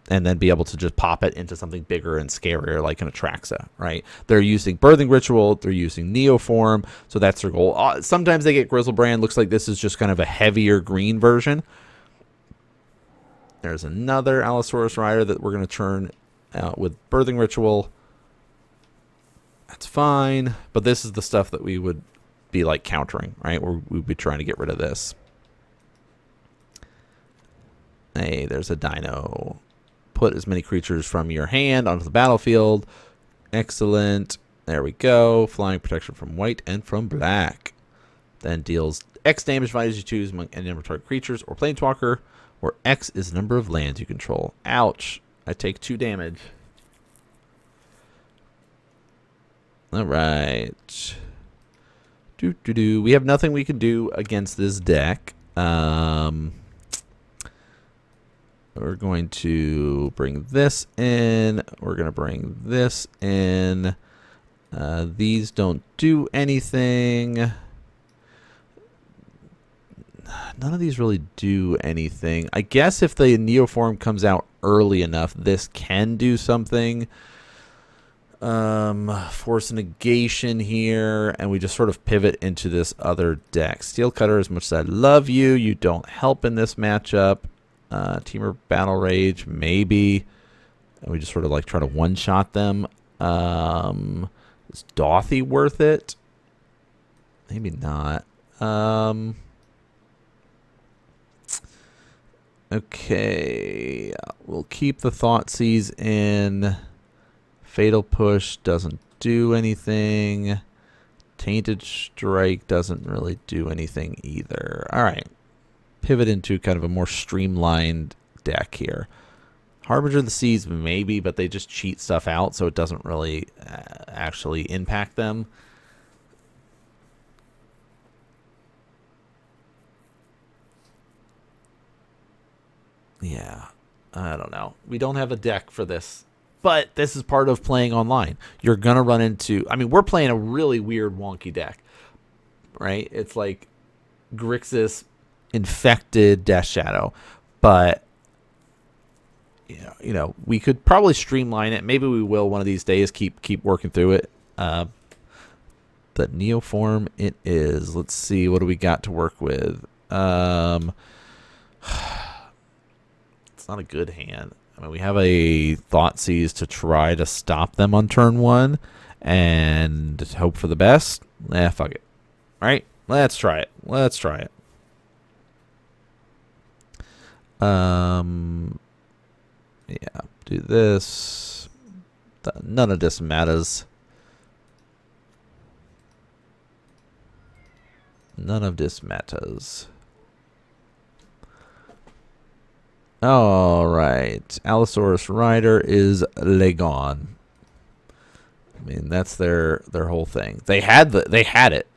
and then be able to just pop it into something bigger and scarier like an Atraxa, right? They're using Birthing Ritual, they're using Neoform, so that's their goal. Sometimes they get Grizzlebrand. Looks like this is just kind of a heavier green version. There's another Allosaurus Rider that we're going to turn out with Birthing Ritual. That's fine, but this is the stuff that we would be like countering, right? We'd be trying to get rid of this. Hey, there's a dino. Put as many creatures from your hand onto the battlefield. Excellent. There we go. Flying protection from white and from black. Then deals X damage values you choose among any number of target creatures or planeswalker, where X is the number of lands you control. Ouch. I take 2 damage. Alright. We have nothing we can do against this deck. We're going to bring this in. We're going to bring this in. These don't do anything. None of these really do anything. I guess if the Neoform comes out early enough, this can do something. Force negation here, and we just sort of pivot into this other deck. Steel Cutter, as much as I love you, you don't help in this matchup. Temur Battle Rage, maybe. And we just sort of like try to one-shot them. Is Dothy worth it? Maybe not. Okay. We'll keep the Thoughtseize in. Fatal Push doesn't do anything. Tainted Strike doesn't really do anything either. All right. Pivot into kind of a more streamlined deck here. Harbinger of the Seas, maybe, but they just cheat stuff out, so it doesn't really actually impact them. Yeah, I don't know. We don't have a deck for this, but this is part of playing online. You're going to run into... I mean, we're playing a really weird, wonky deck, right? It's like Grixis... Infected Death Shadow, but we could probably streamline it. Maybe we will one of these days. Keep working through it. The Neoform it is. Let's see, what do we got to work with? It's not a good hand. I mean, we have a Thoughtseize to try to stop them on turn 1 and hope for the best. Fuck it. All right, let's try it. Yeah, do this. None of this matters. All right. Allosaurus Rider is Legon. I mean, that's their whole thing. They had it.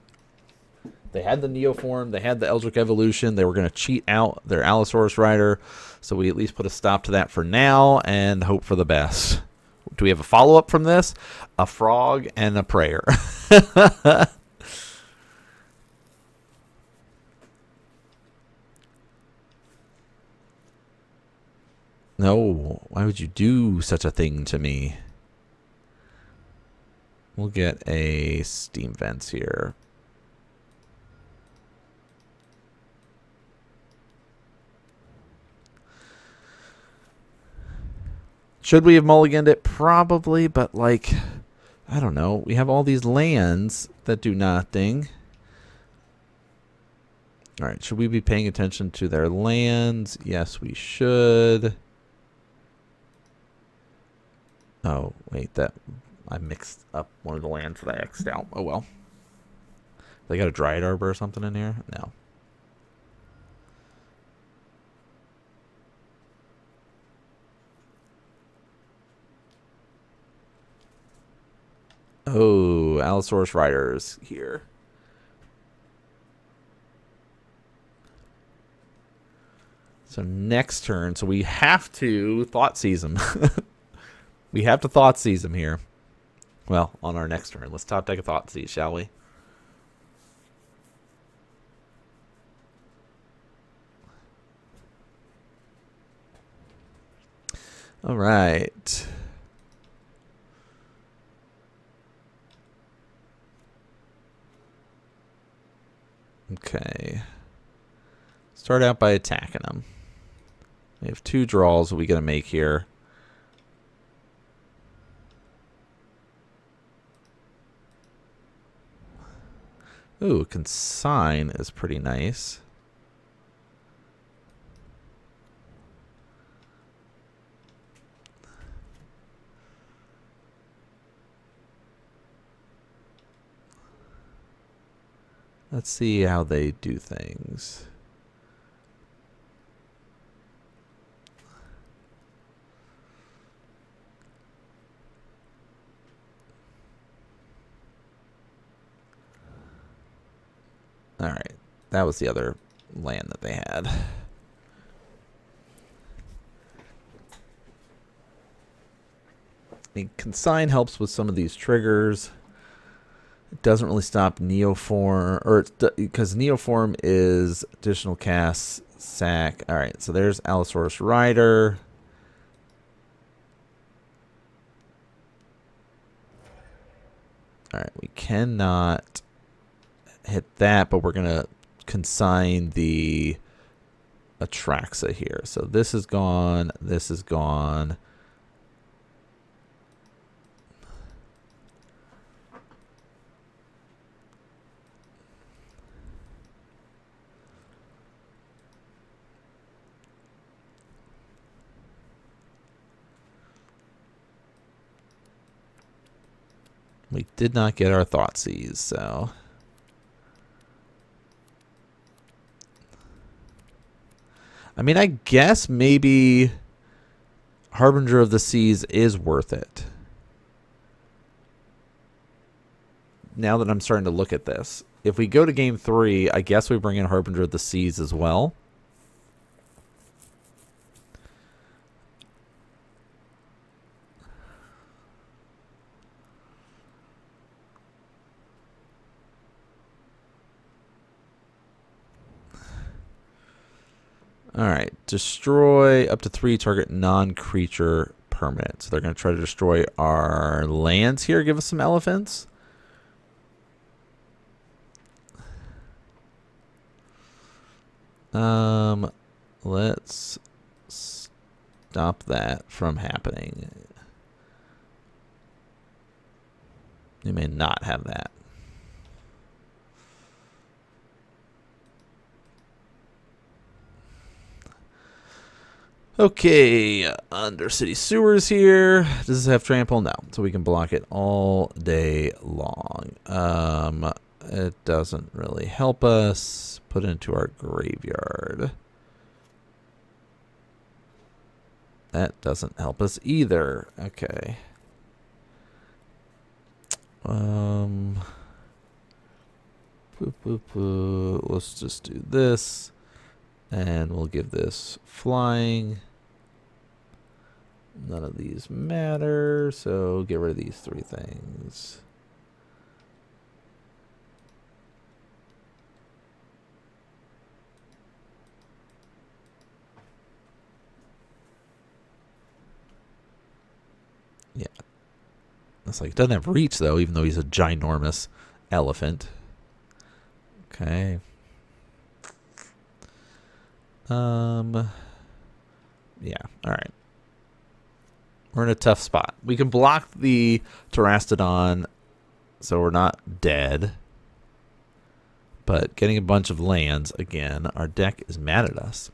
They had the Neoform. They had the Eldritch Evolution. They were going to cheat out their Allosaurus Rider. So we at least put a stop to that for now and hope for the best. Do we have a follow-up from this? A frog and a prayer. No, why would you do such a thing to me? We'll get a Steam Vents here. Should we have mulliganed it? Probably, but like, I don't know. We have all these lands that do nothing. All right, should we be paying attention to their lands? Yes, we should. Oh, wait, I mixed up one of the lands that I X'd out. Oh, well. They got a Dryad Arbor or something in here? No. Oh, Allosaurus Riders here. So next turn, so we have to Thoughtseize him. We have to Thoughtseize him here. Well, on our next turn. Let's top deck a Thoughtseize, shall we? All right. Okay. Start out by attacking them. We have 2 draws we got to make here. Ooh, Consign is pretty nice. Let's see how they do things. All right. That was the other land that they had. I mean, Consign helps with some of these triggers. It doesn't really stop Neoform, or because Neoform is additional cast, sack. All right, so there's Allosaurus Rider. All right, we cannot hit that, but we're gonna consign the Atraxa here. So this is gone. This is gone. We did not get our Thoughtseize, so. I mean, I guess maybe Harbinger of the Seas is worth it. Now that I'm starting to look at this. If we go to game 3, I guess we bring in Harbinger of the Seas as well. All right, destroy up to 3 target non-creature permanent. So they're going to try to destroy our lands here. Give us some elephants. Let's stop that from happening. You may not have that. Okay, Undercity Sewers here. Does this have trample? No. So we can block it all day long. It doesn't really help us. Put it into our graveyard. That doesn't help us either. Okay. Let's just do this. And we'll give this flying. None of these matter, so get rid of these 3 things. Yeah. It's like, it doesn't have reach, though, even though he's a ginormous elephant. Okay. Yeah, all right. We're in a tough spot. We can block the Terastodon, so we're not dead. But getting a bunch of lands, again, our deck is mad at us.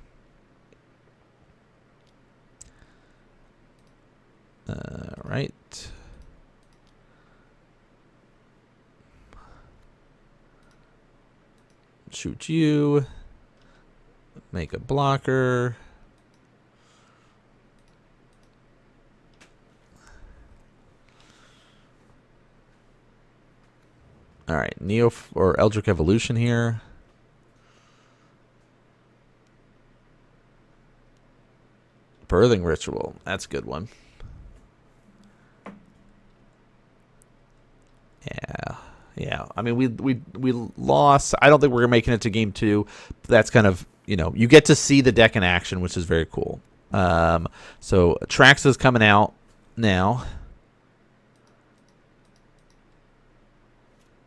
Right. Shoot you. Make a blocker. All right, or Eldritch Evolution here. Birthing Ritual. That's a good one. Yeah. I mean, we lost. I don't think we're making it to game 2. That's kind of, you know, you get to see the deck in action, which is very cool. So Traxa's coming out now.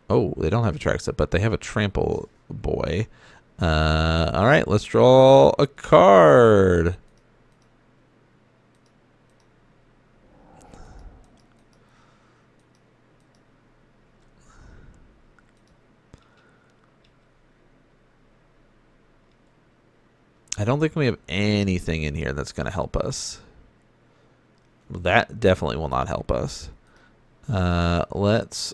Oh, they don't have a Traxa, but they have a Trample Boy. All right, let's draw a card. I don't think we have anything in here that's going to help us. That definitely will not help us. Let's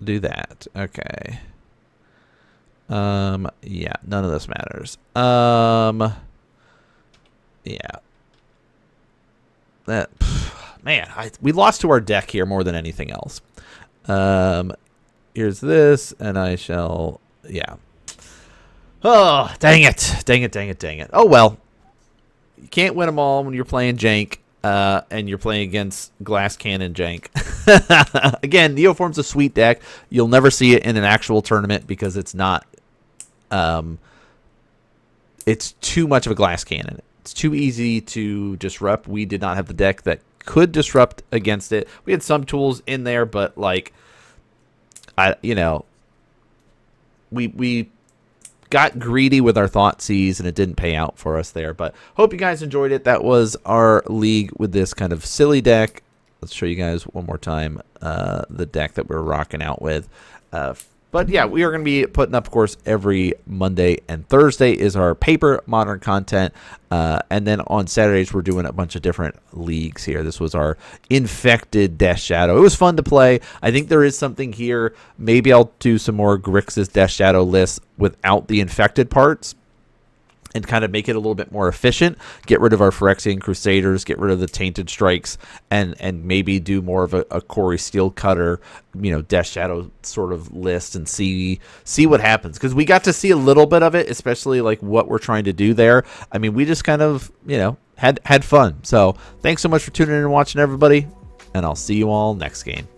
do that. Okay. Yeah, none of this matters. Yeah. That, man, we lost to our deck here more than anything else. Here's this, and I shall, yeah. Oh, dang it. Dang it, dang it, dang it. Oh, well. You can't win them all when you're playing Jank, and you're playing against Glass Cannon Jank. Again, Neoform's a sweet deck. You'll never see it in an actual tournament because it's not, it's too much of a Glass Cannon. It's too easy to disrupt. We did not have the deck that could disrupt against it. We had some tools in there, but, like, we got greedy with our Thoughtseize, and it didn't pay out for us there. But hope you guys enjoyed it. That was our league with this kind of silly deck. Let's show you guys one more time the deck that we're rocking out with. But yeah, we are going to be putting up, of course, every Monday and Thursday is our paper Modern content. And then on Saturdays, we're doing a bunch of different leagues here. This was our Infected Death Shadow. It was fun to play. I think there is something here. Maybe I'll do some more Grixis Death Shadow lists without the infected parts and kind of make it a little bit more efficient. Get rid of our Phyrexian Crusaders, get rid of the Tainted Strikes, and maybe do more of a Corey Steelcutter, Death Shadow sort of list and see what happens. Because we got to see a little bit of it, especially like what we're trying to do there. I mean, we just kind of, had fun. So thanks so much for tuning in and watching, everybody, and I'll see you all next game.